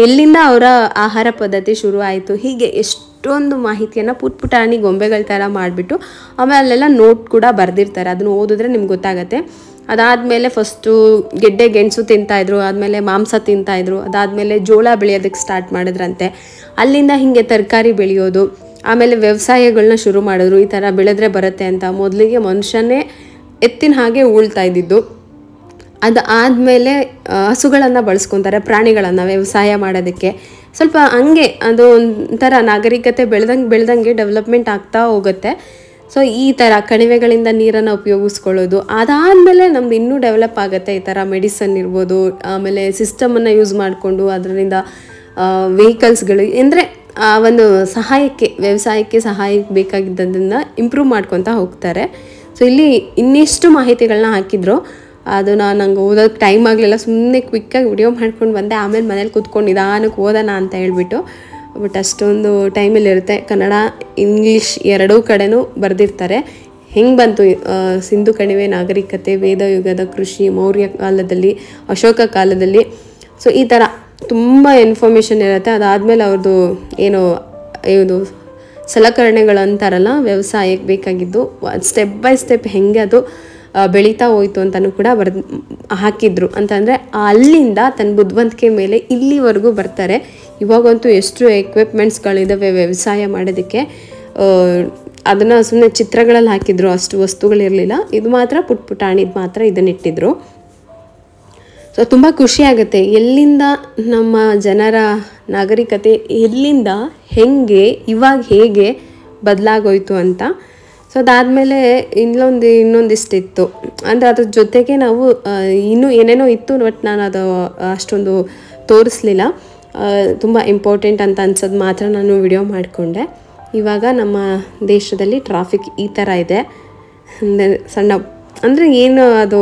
Speaker 1: ಎಲ್ಲಿಂದ ಅವರ ಆಹಾರ ಪದ್ಧತಿ ಶುರು ಆಯಿತು, ಹೀಗೆ ಎಷ್ಟೊಂದು ಮಾಹಿತಿಯನ್ನು ಪುಟಾಣಿ ಗೊಂಬೆಗಳ ಥರ ಮಾಡಿಬಿಟ್ಟು ಆಮೇಲೆ ಅಲ್ಲೆಲ್ಲ ನೋಟ್ ಕೂಡ ಬರೆದಿರ್ತಾರೆ. ಅದನ್ನು ಓದಿದ್ರೆ ನಿಮ್ಗೆ ಗೊತ್ತಾಗುತ್ತೆ. ಅದಾದಮೇಲೆ ಫಸ್ಟು ಗೆಡ್ಡೆ ಗೆಣಸು ತಿಂತಾಯಿದ್ರು, ಆದಮೇಲೆ ಮಾಂಸ ತಿಂತಾಯಿದ್ರು, ಅದಾದಮೇಲೆ ಜೋಳ ಬೆಳೆಯೋದಕ್ಕೆ ಸ್ಟಾರ್ಟ್ ಮಾಡಿದ್ರಂತೆ. ಅಲ್ಲಿಂದ ಹೀಗೆ ತರಕಾರಿ ಬೆಳೆಯೋದು, ಆಮೇಲೆ ವ್ಯವಸಾಯಗಳನ್ನ ಶುರು ಮಾಡಿದ್ರು. ಈ ಥರ ಬೆಳೆದ್ರೆ ಬರುತ್ತೆ ಅಂತ ಮೊದಲಿಗೆ ಮನುಷ್ಯನೇ ಎತ್ತಿನ ಹಾಗೆ ಉಳ್ತಾ ಇದ್ದಿದ್ದು. ಅದು ಆದಮೇಲೆ ಹಸುಗಳನ್ನು ಬಳಸ್ಕೊತಾರೆ, ಪ್ರಾಣಿಗಳನ್ನು ವ್ಯವಸಾಯ ಮಾಡೋದಕ್ಕೆ. ಸ್ವಲ್ಪ ಹಂಗೆ ಅದು ಒಂಥರ ನಾಗರಿಕತೆ ಬೆಳೆದಂಗೆ ಡೆವಲಪ್ಮೆಂಟ್ ಆಗ್ತಾ ಹೋಗುತ್ತೆ. ಸೊ ಈ ಥರ ಕಣಿವೆಗಳಿಂದ ನೀರನ್ನು ಉಪಯೋಗಿಸ್ಕೊಳ್ಳೋದು, ಅದಾದಮೇಲೆ ನಮ್ದು ಇನ್ನೂ ಡೆವಲಪ್ ಆಗುತ್ತೆ. ಈ ಥರ ಮೆಡಿಸನ್ ಇರ್ಬೋದು, ಆಮೇಲೆ ಸಿಸ್ಟಮನ್ನು ಯೂಸ್ ಮಾಡಿಕೊಂಡು ಅದರಿಂದ ವೆಹಿಕಲ್ಸ್ಗಳು, ಅಂದರೆ ಒಂದು ಸಹಾಯಕ್ಕೆ, ವ್ಯವಸಾಯಕ್ಕೆ ಸಹಾಯಕ್ಕೆ ಬೇಕಾಗಿದ್ದದನ್ನು ಇಂಪ್ರೂವ್ ಮಾಡ್ಕೊತಾ ಹೋಗ್ತಾರೆ. ಸೊ ಇಲ್ಲಿ ಇನ್ನೆಷ್ಟು ಮಾಹಿತಿಗಳನ್ನ ಹಾಕಿದ್ರು, ಅದು ನಂಗೆ ಓದೋಕ್ಕೆ ಟೈಮ್ ಆಗಲಿಲ್ಲ. ಸುಮ್ಮನೆ ಕ್ವಿಕ್ಕಾಗಿ ವಿಡಿಯೋ ಮಾಡ್ಕೊಂಡು ಬಂದೆ. ಆಮೇಲೆ ಮನೇಲಿ ಕೂತ್ಕೊಂಡು ನಿಧಾನಕ್ಕೆ ಓದೋಣ ಅಂತ ಹೇಳ್ಬಿಟ್ಟು. ಬಟ್ ಅಷ್ಟೊಂದು ಟೈಮಲ್ಲಿರುತ್ತೆ. ಕನ್ನಡ ಇಂಗ್ಲೀಷ್ ಎರಡೂ ಕಡೆನೂ ಬರೆದಿರ್ತಾರೆ. ಹೆಂಗೆ ಬಂತು ಸಿಂಧು ಕಣಿವೆ ನಾಗರಿಕತೆ, ವೇದಯುಗದ ಕೃಷಿ, ಮೌರ್ಯ ಕಾಲದಲ್ಲಿ, ಅಶೋಕ ಕಾಲದಲ್ಲಿ. ಸೊ ಈ ಥರ ತುಂಬ ಇನ್ಫಾರ್ಮೇಷನ್ ಇರುತ್ತೆ. ಅದಾದಮೇಲೆ ಅವ್ರದ್ದು ಏನು ಇದು ಸಲಕರಣೆಗಳು ಅಂತಾರಲ್ಲ ವ್ಯವಸಾಯಕ್ಕೆ ಬೇಕಾಗಿದ್ದು ಸ್ಟೆಪ್ ಬೈ ಸ್ಟೆಪ್ ಹೆಂಗೆ ಅದು ಬೆಳೀತಾ ಹೋಯ್ತು ಅಂತಲೂ ಕೂಡ ಹಾಕಿದ್ರು. ಅಂತಂದರೆ ಅಲ್ಲಿಂದ ತನ್ನ ಬುದ್ಧಿವಂತಿಕೆ ಮೇಲೆ ಇಲ್ಲಿವರೆಗೂ ಬರ್ತಾರೆ. ಇವಾಗಂತೂ ಎಷ್ಟು ಎಕ್ವಿಪ್ಮೆಂಟ್ಸ್ಗಳಿದ್ದಾವೆ ವ್ಯವಸಾಯ ಮಾಡೋದಕ್ಕೆ. ಅದನ್ನು ಸುಮ್ಮನೆ ಚಿತ್ರಗಳಲ್ಲಿ ಹಾಕಿದ್ರು, ಅಷ್ಟು ವಸ್ತುಗಳಿರಲಿಲ್ಲ. ಇದು ಮಾತ್ರ ಪುಟಾಣಿದು ಮಾತ್ರ ಇದನ್ನಿಟ್ಟಿದ್ರು. ಸೊ ತುಂಬ ಖುಷಿ ಆಗುತ್ತೆ ಎಲ್ಲಿಂದ ನಮ್ಮ ಜನರ ನಾಗರಿಕತೆ ಎಲ್ಲಿಂದ ಹೆಂಗೆ ಇವಾಗ ಹೇಗೆ ಬದಲಾಗೋಯ್ತು ಅಂತ. ಸೊ ಅದಾದಮೇಲೆ ಇನ್ನೊಂದಿಷ್ಟಿತ್ತು ಅಂದರೆ ಅದ್ರ ಜೊತೆಗೆ ನಾವು ಇನ್ನೂ ಏನೇನೋ ಇತ್ತು, ಬಟ್ ನಾನು ಅದು ಅಷ್ಟೊಂದು ತೋರಿಸ್ಲಿಲ್ಲ. ತುಂಬ ಇಂಪಾರ್ಟೆಂಟ್ ಅಂತ ಅನ್ಸೋದು ಮಾತ್ರ ನಾನು ವಿಡಿಯೋ ಮಾಡಿಕೊಂಡೆ. ಇವಾಗ ನಮ್ಮ ದೇಶದಲ್ಲಿ ಟ್ರಾಫಿಕ್ ಈ ಥರ ಇದೆ. ಸಣ್ಣ ಅಂದರೆ ಏನು ಅದು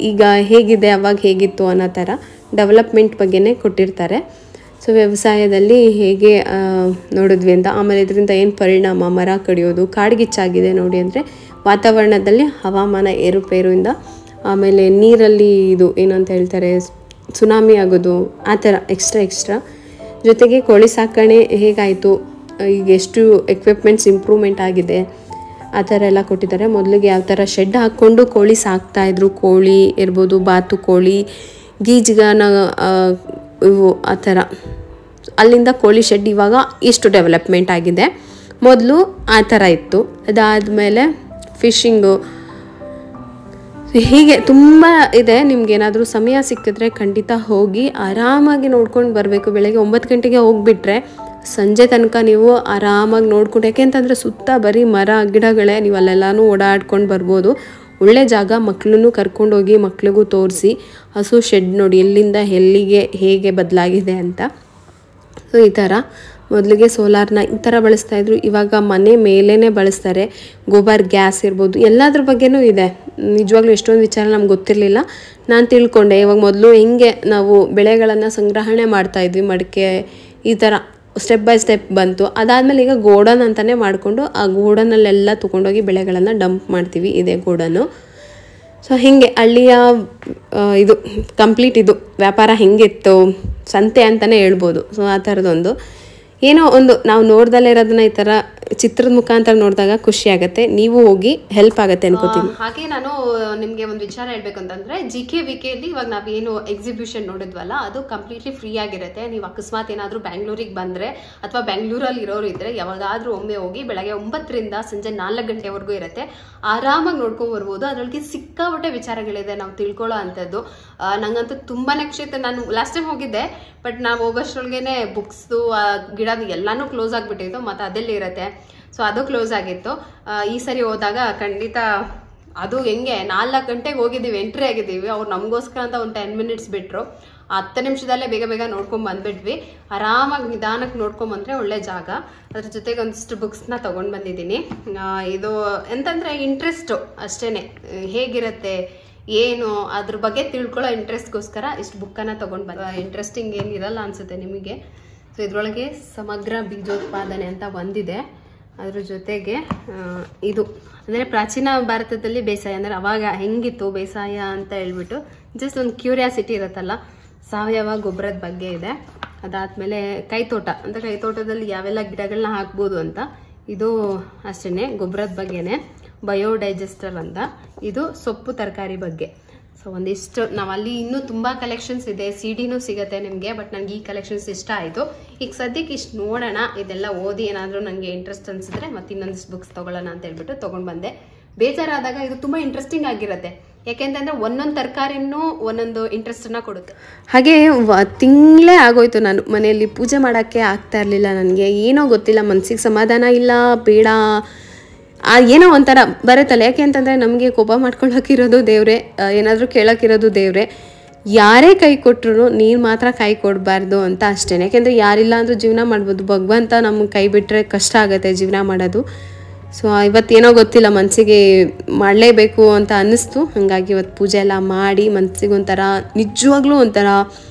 Speaker 1: ಈಗ ಹೇಗಿದೆ ಅವಾಗ ಹೇಗಿತ್ತು ಅನ್ನೋ ಥರ ಡೆವಲಪ್ಮೆಂಟ್ ಬಗ್ಗೆನೇ ಕೊಟ್ಟಿರ್ತಾರೆ. ಸೊ ವ್ಯವಸಾಯದಲ್ಲಿ ಹೇಗೆ ನೋಡಿದ್ವಿ ಅಂತ. ಆಮೇಲೆ ಇದರಿಂದ ಏನು ಪರಿಣಾಮ, ಮರ ಕಡಿಯೋದು, ಕಾಡ್ಗಿಚ್ಚಾಗಿದೆ ನೋಡಿ ಅಂದರೆ ವಾತಾವರಣದಲ್ಲಿ ಹವಾಮಾನ ಏರುಪೇರುವಿಂದ. ಆಮೇಲೆ ನೀರಲ್ಲಿ ಇದು ಏನಂತ ಹೇಳ್ತಾರೆ ಸುನಾಮಿ ಆಗೋದು, ಆ ಥರ ಎಕ್ಸ್ಟ್ರಾ ಜೊತೆಗೆ ಕೋಳಿ ಸಾಕಣೆ ಹೇಗಾಯಿತು, ಈಗ ಎಷ್ಟು ಎಕ್ವಿಪ್ಮೆಂಟ್ಸ್ ಇಂಪ್ರೂವ್ಮೆಂಟ್ ಆಗಿದೆ ಆ ಥರ ಎಲ್ಲ ಕೊಟ್ಟಿದ್ದಾರೆ. ಮೊದಲಿಗೆ ಯಾವ ಥರ ಶೆಡ್ ಹಾಕ್ಕೊಂಡು ಕೋಳಿ ಸಾಕ್ತಾಯಿದ್ರು, ಕೋಳಿ ಇರ್ಬೋದು, ಬಾತುಕೋಳಿ, ಗೀಜ್ಗಾನ ಇವು ಆ ಥರ. ಅಲ್ಲಿಂದ ಕೋಳಿ ಶೆಡ್ ಇವಾಗ ಇಷ್ಟು ಡೆವಲಪ್ಮೆಂಟ್ ಆಗಿದೆ. ಮೊದಲು ಆ ಥರ ಇತ್ತು. ಅದಾದಮೇಲೆ ಫಿಶಿಂಗು, ಹೀಗೆ ತುಂಬ ಇದೆ. ನಿಮ್ಗೇನಾದರೂ ಸಮಯ ಸಿಕ್ಕಿದ್ರೆ ಖಂಡಿತ ಹೋಗಿ ಆರಾಮಾಗಿ ನೋಡ್ಕೊಂಡು ಬರಬೇಕು. ಬೆಳಗ್ಗೆ 9 ಗಂಟೆಗೆ ಹೋಗಿಬಿಟ್ರೆ ಸಂಜೆ ತನಕ ನೀವು ಆರಾಮಾಗಿ ನೋಡ್ಕೊಂಡು, ಯಾಕೆಂತಂದರೆ ಸುತ್ತ ಬರೀ ಮರ ಗಿಡಗಳೇ, ನೀವು ಅಲ್ಲೆಲ್ಲನೂ ಓಡಾಡ್ಕೊಂಡು ಬರ್ಬೋದು. ಒಳ್ಳೆ ಜಾಗ. ಮಕ್ಕಳನ್ನು ಕರ್ಕೊಂಡೋಗಿ ಮಕ್ಳಿಗೂ ತೋರಿಸಿ ಹಸು ಶೆಡ್ ನೋಡಿ ಎಲ್ಲಿಂದ ಎಲ್ಲಿಗೆ ಹೇಗೆ ಬದಲಾಗಿದೆ ಅಂತ. ಸೊ ಈ ಥರ ಮೊದಲಿಗೆ ಸೋಲಾರ್ನ ಈ ಥರ ಬಳಸ್ತಾಯಿದ್ರು, ಇವಾಗ ಮನೆ ಮೇಲೇ ಬಳಸ್ತಾರೆ. ಗೋಬರ್ ಗ್ಯಾಸ್ ಇರ್ಬೋದು, ಎಲ್ಲದ್ರ ಬಗ್ಗೆನೂ ಇದೆ. ನಿಜವಾಗ್ಲೂ ಎಷ್ಟೊಂದು ವಿಚಾರ ನಮ್ಗೆ ಗೊತ್ತಿರಲಿಲ್ಲ, ನಾನು ತಿಳ್ಕೊಂಡೆ. ಇವಾಗ ಮೊದಲು ಹೆಂಗೆ ನಾವು ಬೆಳೆಗಳನ್ನು ಸಂಗ್ರಹಣೆ ಮಾಡ್ತಾಯಿದ್ವಿ, ಮಡಿಕೆ ಈ ಥರ ಸ್ಟೆಪ್ ಬೈ ಸ್ಟೆಪ್ ಬಂತು. ಅದಾದಮೇಲೆ ಈಗ ಗೋಡನ್ ಅಂತಲೇ ಮಾಡಿಕೊಂಡು ಆ ಗೋಡನಲ್ಲೆಲ್ಲ ತೊಗೊಂಡೋಗಿ ಬೆಳೆಗಳನ್ನು ಡಂಪ್ ಮಾಡ್ತೀವಿ. ಇದೇ ಗೋಡನು. ಸೊ ಹೀಗೆ ಹಳ್ಳಿಯ ಇದು ಕಂಪ್ಲೀಟ್ ಇದು ವ್ಯಾಪಾರ ಹೆಂಗಿತ್ತು, ಸಂತೆ ಅಂತಲೇ ಹೇಳ್ಬೋದು. ಸೊ ಆ ಥರದೊಂದು ಏನೋ ಒಂದು ನಾವು ನೋಡ್ದಲ್ಲೇ ಇರೋದನ್ನ ಈ ಥರ ಚಿತ್ರದ ಮುಖಾಂತರ ನೋಡಿದಾಗ ಖುಷಿ ಆಗುತ್ತೆ. ನೀವು ಹೋಗಿ ಹೆಲ್ಪ್ ಆಗುತ್ತೆ ಅನ್ಕೋತೀನಿ. ಹಾಗೆ ನಾನು ನಿಮಗೆ ಒಂದು ವಿಚಾರ ಹೇಳ್ಬೇಕು ಅಂತಂದ್ರೆ, GKVKಯಲ್ಲಿ ಇವಾಗ ನಾವೇನು ಎಕ್ಸಿಬಿಷನ್ ನೋಡಿದ್ವಲ್ಲ ಅದು ಕಂಪ್ಲೀಟ್ಲಿ ಫ್ರೀ ಆಗಿರುತ್ತೆ. ನೀವು ಅಕಸ್ಮಾತ್ ಏನಾದರೂ ಬ್ಯಾಂಗ್ಳೂರಿಗೆ ಬಂದರೆ ಅಥವಾ ಬೆಂಗಳೂರಲ್ಲಿ ಇರೋರು ಇದ್ರೆ ಯಾವಾಗಾದ್ರೂ ಒಮ್ಮೆ ಹೋಗಿ ಬೆಳಗ್ಗೆ 9ರಿಂದ ಸಂಜೆ 4 ಗಂಟೆವರೆಗೂ ಇರುತ್ತೆ. ಆರಾಮಾಗಿ ನೋಡ್ಕೊಂಡು ಬರ್ಬೋದು. ಅದರೊಳಗೆ ಸಿಕ್ಕಾಪಟ್ಟೆ ವಿಚಾರಗಳಿದೆ ನಾವು ತಿಳ್ಕೊಳ್ಳೋ ಅಂಥದ್ದು. ನಂಗಂತೂ ತುಂಬಾನೇ ಖುಷಿ ಇತ್ತು. ನಾನು ಲಾಸ್ಟ್ ಟೈಮ್ ಹೋಗಿದ್ದೆ, ಬಟ್ ನಾವು ಹೋಗೋಷ್ಟ್ರೊಳಗೇನೆ ಬುಕ್ಸ್ದು ಗಿಡ ಎಲ್ಲಾನು ಕ್ಲೋಸ್ ಆಗಿಬಿಟ್ಟಿತ್ತು. ಮತ್ತು ಅದೆಲ್ಲಿ ಇರುತ್ತೆ, ಸೊ ಅದು ಕ್ಲೋಸ್ ಆಗಿತ್ತು. ಈ ಸರಿ ಹೋದಾಗ ಖಂಡಿತ ಅದು ಹೆಂಗೆ 4 ಗಂಟೆಗೆ ಹೋಗಿದ್ದೀವಿ, ಎಂಟ್ರಿ ಆಗಿದ್ದೀವಿ. ಅವ್ರು ನಮಗೋಸ್ಕರ ಅಂತ ಒಂದು 10 ಮಿನಿಟ್ಸ್ ಬಿಟ್ಟರು. 10 ನಿಮಿಷದಲ್ಲೇ ಬೇಗ ನೋಡ್ಕೊಂಡು ಬಂದ್ಬಿಟ್ವಿ. ಆರಾಮಾಗಿ ನಿಧಾನಕ್ಕೆ ನೋಡ್ಕೊಂಬಂದ್ರೆ ಒಳ್ಳೆ ಜಾಗ. ಅದ್ರ ಜೊತೆಗೆ ಒಂದಿಷ್ಟು ಬುಕ್ಸ್ನ ತೊಗೊಂಡು ಬಂದಿದ್ದೀನಿ. ಇದು ಎಂತಂದರೆ ಇಂಟ್ರೆಸ್ಟು ಅಷ್ಟೇ, ಹೇಗಿರುತ್ತೆ ಏನು ಅದ್ರ ಬಗ್ಗೆ ತಿಳ್ಕೊಳ್ಳೋ ಇಂಟ್ರೆಸ್ಟ್ಗೋಸ್ಕರ ಇಷ್ಟು ಬುಕ್ಕನ್ನು ತೊಗೊಂಡು ಬಂದ. ಇಂಟ್ರೆಸ್ಟಿಂಗ್ ಏನಿರಲ್ಲ ಅನಿಸುತ್ತೆ ನಿಮಗೆ. ಸೊ ಇದರೊಳಗೆ ಸಮಗ್ರ ಬೀಜೋತ್ಪಾದನೆ ಅಂತ ಒಂದಿದೆ. ಅದ್ರ ಜೊತೆಗೆ ಇದು ಅಂದರೆ ಪ್ರಾಚೀನ ಭಾರತದಲ್ಲಿ ಬೇಸಾಯ ಅಂದರೆ ಅವಾಗ ಹೆಂಗಿತ್ತು ಬೇಸಾಯ ಅಂತ ಹೇಳ್ಬಿಟ್ಟು ಜಸ್ಟ್ ಒಂದು ಕ್ಯೂರಿಯಾಸಿಟಿ ಇರುತ್ತಲ್ಲ, ಸಾವಯವ ಗೊಬ್ಬರದ ಬಗ್ಗೆ ಇದೆ. ಅದಾದಮೇಲೆ ಕೈತೋಟ ಅಂತ, ಕೈತೋಟದಲ್ಲಿ ಯಾವೆಲ್ಲ ಗಿಡಗಳನ್ನ ಹಾಕ್ಬೋದು ಅಂತ, ಇದು ಅಷ್ಟೇ ಗೊಬ್ಬರದ ಬಗ್ಗೆನೇ. ಬಯೋಡೈಜೆಸ್ಟರ್ ಅಂತ, ಇದು ಸೊಪ್ಪು ತರಕಾರಿ ಬಗ್ಗೆ. ಸೊ ಒಂದಿಷ್ಟು ನಾವು ಅಲ್ಲಿ ಇನ್ನೂ ತುಂಬ ಕಲೆಕ್ಷನ್ಸ್ ಇದೆ, CD ಸಿಗುತ್ತೆ ನಿಮಗೆ. ಬಟ್ ನನಗೆ ಈ ಕಲೆಕ್ಷನ್ಸ್ ಇಷ್ಟ ಆಯಿತು. ಈಗ ಸದ್ಯಕ್ಕೆ ಇಷ್ಟು ನೋಡೋಣ, ಇದೆಲ್ಲ ಓದಿ ಏನಾದರೂ ನನಗೆ ಇಂಟ್ರೆಸ್ಟ್ ಅನಿಸಿದ್ರೆ ಮತ್ತೆ ಇನ್ನೊಂದಿಷ್ಟು ಬುಕ್ಸ್ ತೊಗೊಳ್ಳೋಣ ಅಂತ ಹೇಳ್ಬಿಟ್ಟು ತೊಗೊಂಡು ಬಂದೆ. ಬೇಜಾರಾದಾಗ ಇದು ತುಂಬ ಇಂಟ್ರೆಸ್ಟಿಂಗ್ ಆಗಿರುತ್ತೆ. ಯಾಕೆಂತಂದರೆ ಒಂದೊಂದು ತರಕಾರಿನೂ ಒಂದೊಂದು ಇಂಟ್ರೆಸ್ಟನ್ನು ಕೊಡುತ್ತೆ. ಹಾಗೆ ತಿಂಗಳೇ ಆಗೋಯ್ತು ನಾನು ಮನೆಯಲ್ಲಿ ಪೂಜೆ ಮಾಡೋಕ್ಕೆ ಆಗ್ತಾ ಇರಲಿಲ್ಲ. ನನಗೆ ಏನೋ ಗೊತ್ತಿಲ್ಲ, ಮನಸ್ಸಿಗೆ ಸಮಾಧಾನ ಇಲ್ಲ, ಬೇಡ ಏನೋ ಒಂಥರ ಬರುತ್ತಲ್ಲ. ಯಾಕೆ ಅಂತಂದರೆ ನಮಗೆ ಕೋಪ ಮಾಡ್ಕೊಳ್ಳೋಕ್ಕಿರೋದು ದೇವ್ರೆ, ಏನಾದರೂ ಕೇಳೋಕ್ಕಿರೋದು ದೇವ್ರೆ. ಯಾರೇ ಕೈ ಕೊಟ್ಟರು ನೀನು ಮಾತ್ರ ಕೈ ಕೊಡಬಾರ್ದು ಅಂತ ಅಷ್ಟೇ. ಯಾಕೆಂದರೆ ಯಾರಿಲ್ಲ ಅಂದರೂ ಜೀವನ ಮಾಡ್ಬೋದು, ಭಗವಂತ ನಮಗೆ ಕೈ ಬಿಟ್ಟರೆ ಕಷ್ಟ ಆಗುತ್ತೆ ಜೀವನ ಮಾಡೋದು. ಸೊ ಇವತ್ತೇನೋ ಗೊತ್ತಿಲ್ಲ, ಮನಸ್ಸಿಗೆ ಮಾಡಲೇಬೇಕು ಅಂತ ಅನ್ನಿಸ್ತು. ಹಾಗಾಗಿ ಇವತ್ತು ಪೂಜೆ ಎಲ್ಲ ಮಾಡಿ ಮನಸ್ಸಿಗೆ ಒಂಥರ ನಿಜವಾಗ್ಲೂ ಒಂಥರ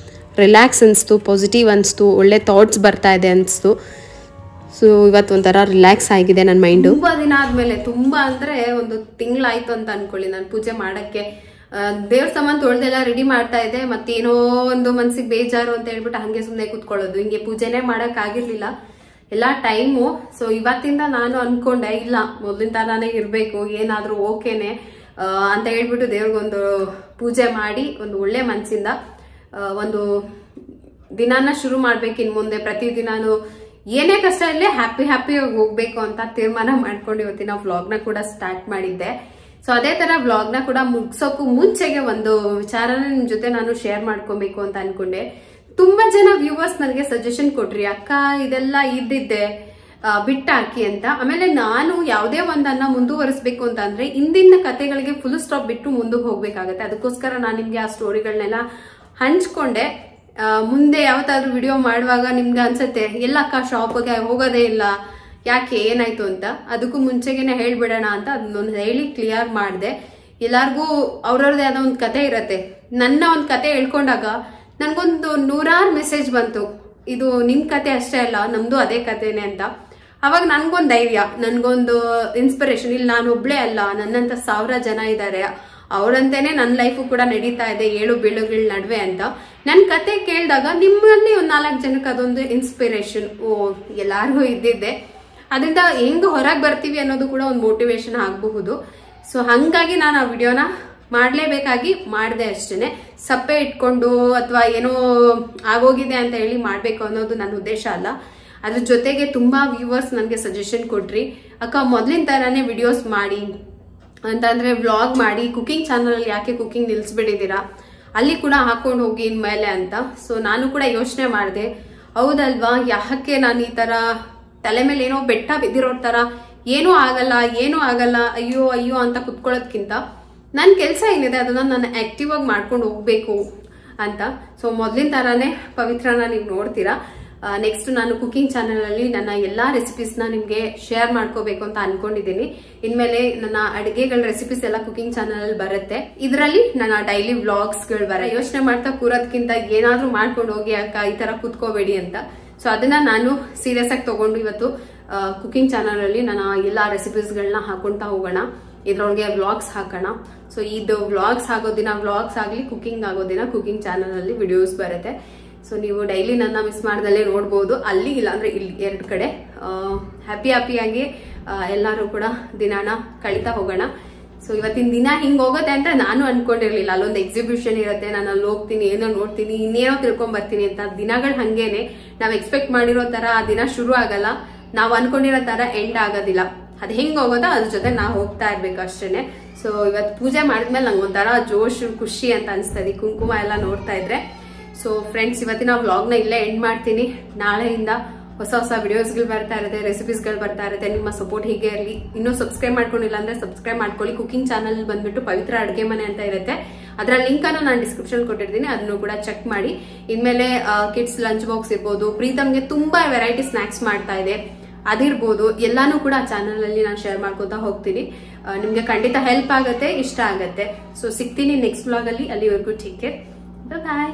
Speaker 1: ರಿಲ್ಯಾಕ್ಸ್ ಅನಿಸ್ತು, ಪಾಸಿಟಿವ್ ಅನಿಸ್ತು, ಒಳ್ಳೆ ಥಾಟ್ಸ್ ಬರ್ತಾ ಇದೆ ಅನಿಸ್ತು. ಸೊ ಇವತ್ತು ಒಂಥರ ರಿಲ್ಯಾಕ್ಸ್ ಆಗಿದೆ ನನ್ನ ಮೈಂಡು. ತುಂಬ ದಿನ ಆದಮೇಲೆ, ತುಂಬ ಅಂದರೆ ಒಂದು ತಿಂಗಳಾಯಿತು ಅಂತ ಅಂದ್ಕೊಳ್ಳಿ ನಾನು ಪೂಜೆ ಮಾಡೋಕ್ಕೆ ದೇವ್ರ ಸಾಮಾನು ತೊಳೆದೆಲ್ಲ ರೆಡಿ ಮಾಡ್ತಾ ಇದ್ದೆ, ಮತ್ತೇನೋ ಒಂದು ಮನ್ಸಿಗೆ ಬೇಜಾರು ಅಂತ ಹೇಳ್ಬಿಟ್ಟು ಹಂಗೆ ಸುಮ್ಮನೆ ಕೂತ್ಕೊಳ್ಳೋದು, ಹಿಂಗೆ ಪೂಜೆನೇ ಮಾಡಕ್ ಆಗಿರ್ಲಿಲ್ಲ ಎಲ್ಲ ಟೈಮು. ಸೊ ಇವತ್ತಿಂದ ನಾನು ಅನ್ಕೊಂಡೆ ಇಲ್ಲ ಮೊದಲಿನ ತರಾನೇ ಇರ್ಬೇಕು, ಏನಾದ್ರೂ ಓಕೆನೆ ಅಂತ ಹೇಳ್ಬಿಟ್ಟು ದೇವ್ರಿಗೊಂದು ಪೂಜೆ ಮಾಡಿ ಒಂದು ಒಳ್ಳೆ ಮನ್ಸಿಂದ ಒಂದು ದಿನಾನ ಶುರು ಮಾಡ್ಬೇಕು. ಇನ್ ಮುಂದೆ ಪ್ರತಿದಿನಾನು ಏನೇ ಕಷ್ಟ ಇರಲಿ ಹ್ಯಾಪಿಯಾಗಿ ಹೋಗ್ಬೇಕು ಅಂತ ತೀರ್ಮಾನ ಮಾಡ್ಕೊಂಡು ಇವತ್ತಿನ ವ್ಲಾಗ್ನ ಕೂಡ ಸ್ಟಾರ್ಟ್ ಮಾಡಿದ್ದೆ. ಸೊ ಅದೇ ತರ ವ್ಲಾಗ್ನ ಕೂಡ ಮುಗ್ಸೋಕು ಮುಂಚೆಗೆ ಒಂದು ವಿಚಾರನ ನಿಮ್ ಜೊತೆ ನಾನು ಶೇರ್ ಮಾಡ್ಕೊಬೇಕು ಅಂತ ಅನ್ಕೊಂಡೆ. ತುಂಬಾ ಜನ ವ್ಯೂವರ್ಸ್ ನನಗೆ ಸಜೆಷನ್ ಕೊಟ್ರಿ, ಅಕ್ಕ ಇದೆಲ್ಲ ಇದ್ದಿದ್ದೆ ಬಿಟ್ಟಾಕಿ ಅಂತ. ಆಮೇಲೆ ನಾನು ಯಾವುದೇ ಒಂದನ್ನ ಮುಂದುವರಿಸಬೇಕು ಅಂತ ಅಂದ್ರೆ ಇಂದಿನ ಕತೆಗಳಿಗೆ ಫುಲ್ ಸ್ಟಾಪ್ ಬಿಟ್ಟು ಮುಂದಕ್ಕೆ ಹೋಗ್ಬೇಕಾಗತ್ತೆ. ಅದಕ್ಕೋಸ್ಕರ ನಾನು ನಿಮ್ಗೆ ಆ ಸ್ಟೋರಿಗಳನ್ನೆಲ್ಲ ಹಂಚ್ಕೊಂಡೆ. ಮುಂದೆ ಯಾವತ್ತಾದ್ರೂ ವಿಡಿಯೋ ಮಾಡುವಾಗ ನಿಮ್ಗೆ ಅನ್ಸತ್ತೆ ಎಲ್ಲ ಅಕ್ಕ ಶಾಪ್ಗೆ ಹೋಗೋದೇ ಇಲ್ಲ, ಯಾಕೆ ಏನಾಯ್ತು ಅಂತ. ಅದಕ್ಕೂ ಮುಂಚೆಗೆನೆ ಹೇಳ್ಬಿಡೋಣ ಅಂತ ಅದನ್ನೊಂದು ಹೇಳಿ ಕ್ಲಿಯರ್ ಮಾಡಿದೆ. ಎಲ್ಲಾರ್ಗೂ ಅವ್ರವ್ರದೇ ಆದ ಒಂದು ಕತೆ ಇರತ್ತೆ. ನನ್ನ ಒಂದು ಕತೆ ಹೇಳ್ಕೊಂಡಾಗ ನನ್ಗೊಂದು 100 ಮೆಸೇಜ್ ಬಂತು, ಇದು ನಿಮ್ ಕತೆ ಅಷ್ಟೇ ಅಲ್ಲ ನಮ್ದು ಅದೇ ಕತೆನೆ ಅಂತ. ಅವಾಗ ನನ್ಗೊಂದು ಧೈರ್ಯ, ನನ್ಗೊಂದು ಇನ್ಸ್ಪಿರೇಷನ್, ಇಲ್ಲಿ ನಾನು ಒಬ್ಳೇ ಅಲ್ಲ, ನನ್ನಂತ 1000 ಜನ ಇದ್ದಾರೆ, ಅವರಂತೆನೆ ನನ್ನ ಲೈಫು ಕೂಡ ನಡೀತಾ ಇದೆ ಏಳು ಬೀಳುಗಳ ನಡುವೆ ಅಂತ. ನನ್ ಕತೆ ಕೇಳಿದಾಗ ನಿಮ್ಮಲ್ಲಿ ಒಂದು 4 ಜನಕ್ಕೆ ಅದೊಂದು ಇನ್ಸ್ಪಿರೇಷನ್, ಓ ಎಲ್ಲಾರ್ಗೂ ಇದ್ದಿದ್ದೆ, ಅದರಿಂದ ಹೆಂಗ್ ಹೊರಗೆ ಬರ್ತೀವಿ ಅನ್ನೋದು ಕೂಡ ಒಂದು ಮೋಟಿವೇಶನ್ ಆಗಬಹುದು. ಸೊ ಹಂಗಾಗಿ ನಾನು ಆ ವಿಡಿಯೋನ ಮಾಡ್ಲೇಬೇಕಾಗಿ ಮಾಡಿದೆ ಅಷ್ಟೇನೆ. ಸಪ್ಪೆ ಇಟ್ಕೊಂಡು ಅಥವಾ ಏನೋ ಆಗೋಗಿದೆ ಅಂತ ಹೇಳಿ ಮಾಡ್ಬೇಕು ಅನ್ನೋದು ನನ್ನ ಉದ್ದೇಶ ಅಲ್ಲ. ಅದ್ರ ಜೊತೆಗೆ ತುಂಬಾ ವ್ಯೂವರ್ಸ್ ನನಗೆ ಸಜೆಷನ್ ಕೊಟ್ರಿ, ಅಕ್ಕ ಮೊದ್ಲಿನ ತರಾನೇ ವಿಡಿಯೋಸ್ ಮಾಡಿ ಅಂತಂದ್ರೆ ವ್ಲಾಗ್ ಮಾಡಿ, ಕುಕಿಂಗ್ ಚಾನಲ್ ಅಲ್ಲಿ ಯಾಕೆ ಕುಕಿಂಗ್ ನಿಲ್ಸ್ಬಿಟ್ಟಿದ್ದೀರಾ, ಅಲ್ಲಿ ಕೂಡ ಹಾಕೊಂಡು ಹೋಗಿ ಇನ್ಮೇಲೆ ಅಂತ. ಸೊ ನಾನು ಕೂಡ ಯೋಚನೆ ಮಾಡಿದೆ, ಹೌದಲ್ವಾ, ಯಾಕೆ ನಾನು ಈ ತರ ತಲೆ ಮೇಲೆ ಏನೋ ಬೆಟ್ಟ ಬಿದ್ದಿರೋ ತರ ಏನೂ ಆಗಲ್ಲ ಅಯ್ಯೋ ಅಯ್ಯೋ ಅಂತ ಕುತ್ಕೊಳ್ಳೋದ್ಕಿಂತ ನನ್ನ ಕೆಲಸ ಏನಿದೆ ಅದನ್ನ ನಾನು ಆಕ್ಟಿವ್ ಆಗಿ ಮಾಡ್ಕೊಂಡು ಹೋಗ್ಬೇಕು ಅಂತ. ಸೊ ಮೊದ್ಲಿನ ತರಾನೇ ಪವಿತ್ರನ ನೀವು ನೋಡ್ತೀರಾ. ನೆಕ್ಸ್ಟ್ ನಾನು ಕುಕಿಂಗ್ ಚಾನಲ್ ಅಲ್ಲಿ ನನ್ನ ಎಲ್ಲಾ ರೆಸಿಪೀಸ್ ನ ನಿಮ್ಗೆ ಶೇರ್ ಮಾಡ್ಕೋಬೇಕು ಅಂತ ಅನ್ಕೊಂಡಿದ್ದೀನಿ. ಇನ್ಮೇಲೆ ನನ್ನ ಅಡಿಗೆಗಳ ರೆಸಿಪೀಸ್ ಎಲ್ಲ ಕುಕಿಂಗ್ ಚಾನಲ್ ಅಲ್ಲಿ ಬರುತ್ತೆ. ಇದರಲ್ಲಿ ನನ್ನ ಡೈಲಿ ವ್ಲಾಗ್ಸ್ ಗಳು ಬರ. ಯೋಚನೆ ಮಾಡ್ತಾ ಕೂರೋದ್ಕಿಂತ ಏನಾದ್ರೂ ಮಾಡ್ಕೊಂಡು ಹೋಗಿ ಅಕ್ಕ ಈ ತರ ಕುತ್ಕೋಬೇಡಿ ಅಂತ. ಸೊ ಅದನ್ನ ನಾನು ಸೀರಿಯಸ್ ಆಗಿ ತಗೊಂಡು ಇವತ್ತು ಕುಕಿಂಗ್ ಚಾನಲ್ ಅಲ್ಲಿ ನನ್ನ ಎಲ್ಲಾ ರೆಸಿಪೀಸ್ ಗಳನ್ನ ಹಾಕೊಂತಾ ಹೋಗೋಣ, ಇದ್ರೊಳಗೆ ವ್ಲಾಗ್ಸ್ ಹಾಕೋಣ. ಸೊ ಇದು ವ್ಲಾಗ್ಸ್ ಆಗೋ ದಿನ ವ್ಲಾಗ್ಸ್ ಆಗ್ಲಿ, ಕುಕಿಂಗ್ ಆಗೋ ದಿನ ಕುಕಿಂಗ್ ಚಾನಲ್ ಅಲ್ಲಿ ವಿಡಿಯೋಸ್ ಬರುತ್ತೆ. ಸೊ ನೀವು ಡೈಲಿ ನನ್ನ ಮಿಸ್ ಮಾಡ್ದಲ್ಲೇ ನೋಡ್ಬೋದು, ಅಲ್ಲಿ ಇಲ್ಲ ಅಂದ್ರೆ ಇಲ್ಲಿ 2 ಕಡೆ ಹ್ಯಾಪಿಯಾಗಿ ಎಲ್ಲರೂ ಕೂಡ ದಿನಾನ ಕಳೀತಾ ಹೋಗೋಣ. ಸೊ ಇವತ್ತಿನ ದಿನ ಹಿಂಗ್ ಹೋಗುತ್ತೆ ಅಂತ ನಾನು ಅನ್ಕೊಂಡಿರ್ಲಿಲ್ಲ. ಅಲ್ಲೊಂದು ಎಕ್ಸಿಬಿಷನ್ ಇರುತ್ತೆ, ನಾನು ಅಲ್ಲಿ ಹೋಗ್ತೀನಿ, ಏನೋ ನೋಡ್ತೀನಿ, ಇನ್ನೇನೋ ತಿಳ್ಕೊಂಡ್ ಬರ್ತೀನಿ ಅಂತ. ದಿನಗಳು ಹಂಗೇನೆ, ನಾವ್ ಎಕ್ಸ್ಪೆಕ್ಟ್ ಮಾಡಿರೋ ತರ ಆ ದಿನ ಶುರು ಆಗಲ್ಲ, ನಾವ್ ಅನ್ಕೊಂಡಿರೋ ತರ ಎಂಡ್ ಆಗೋದಿಲ್ಲ. ಅದ್ ಹೆಂಗ್ ಹೋಗೋದೋ ಅದ್ರ ಜೊತೆ ನಾವು ಹೋಗ್ತಾ ಇರ್ಬೇಕು ಅಷ್ಟೇನೆ. ಸೊ ಇವತ್ತು ಪೂಜೆ ಮಾಡಿದ್ಮೇಲೆ ನಂಗೆ ಒಂಥರ ಜೋಶ್ ಖುಷಿ ಅಂತ ಅನ್ಸ್ತದೆ, ಕುಂಕುಮ ಎಲ್ಲ ನೋಡ್ತಾ ಇದ್ರೆ. ಸೊ ಫ್ರೆಂಡ್ಸ್, ಇವತ್ತಿನ ವ್ಲಾಗ್ನ ಇಲ್ಲೇ ಎಂಡ್ ಮಾಡ್ತೀನಿ. ನಾಳೆಯಿಂದ ಹೊಸ ವಿಡಿಯೋಸ್ಗಳು ಬರ್ತಾ ಇರುತ್ತೆ, ರೆಸಿಪೀಸ್ಗಳು ಬರ್ತಾ ಇರುತ್ತೆ. ನಿಮ್ಮ ಸಪೋರ್ಟ್ ಹೀಗೆ ಇರಲಿ. ಇನ್ನೂ ಸಬ್ಸ್ಕ್ರೈಬ್ ಮಾಡ್ಕೊಂಡಿಲ್ಲ ಅಂದ್ರೆ ಸಬ್ಸ್ಕ್ರೈಬ್ ಮಾಡ್ಕೊಳ್ಳಿ. ಕುಕಿಂಗ್ ಚಾನಲ್ ಬಂದ್ಬಿಟ್ಟು ಪವಿತ್ರ ಅಡುಗೆ ಮನೆ ಅಂತ ಇರುತ್ತೆ, ಅದರ ಲಿಂಕ್ ಅನ್ನು ನಾನು ಡಿಸ್ಕ್ರಿಪ್ಷನ್ ಕೊಟ್ಟಿರ್ತೀನಿ, ಅದನ್ನು ಕೂಡ ಚೆಕ್ ಮಾಡಿ. ಇನ್ಮೇಲೆ ಕಿಡ್ಸ್ ಲಂಚ್ ಬಾಕ್ಸ್ ಇರ್ಬೋದು, ಪ್ರೀತಮ್ಗೆ ತುಂಬಾ ವೆರೈಟಿ ಸ್ನಾಕ್ಸ್ ಮಾಡ್ತಾ ಇದೆ, ಅದಿರ್ಬೋದು, ಎಲ್ಲಾನು ಕೂಡ ಚಾನಲ್ ಅಲ್ಲಿ ನಾನು ಶೇರ್ ಮಾಡ್ಕೊತಾ ಹೋಗ್ತೀನಿ. ನಿಮ್ಗೆ ಖಂಡಿತ ಹೆಲ್ಪ್ ಆಗುತ್ತೆ, ಇಷ್ಟ ಆಗತ್ತೆ. ಸೊ ಸಿಗ್ತೀನಿ ನೆಕ್ಸ್ಟ್ ವ್ಲಾಗ್ ಅಲ್ಲಿ. ಅಲ್ಲಿವರೆಗೂ ಟೇಕ್ ಕೇರ್, ಬಾಯ್.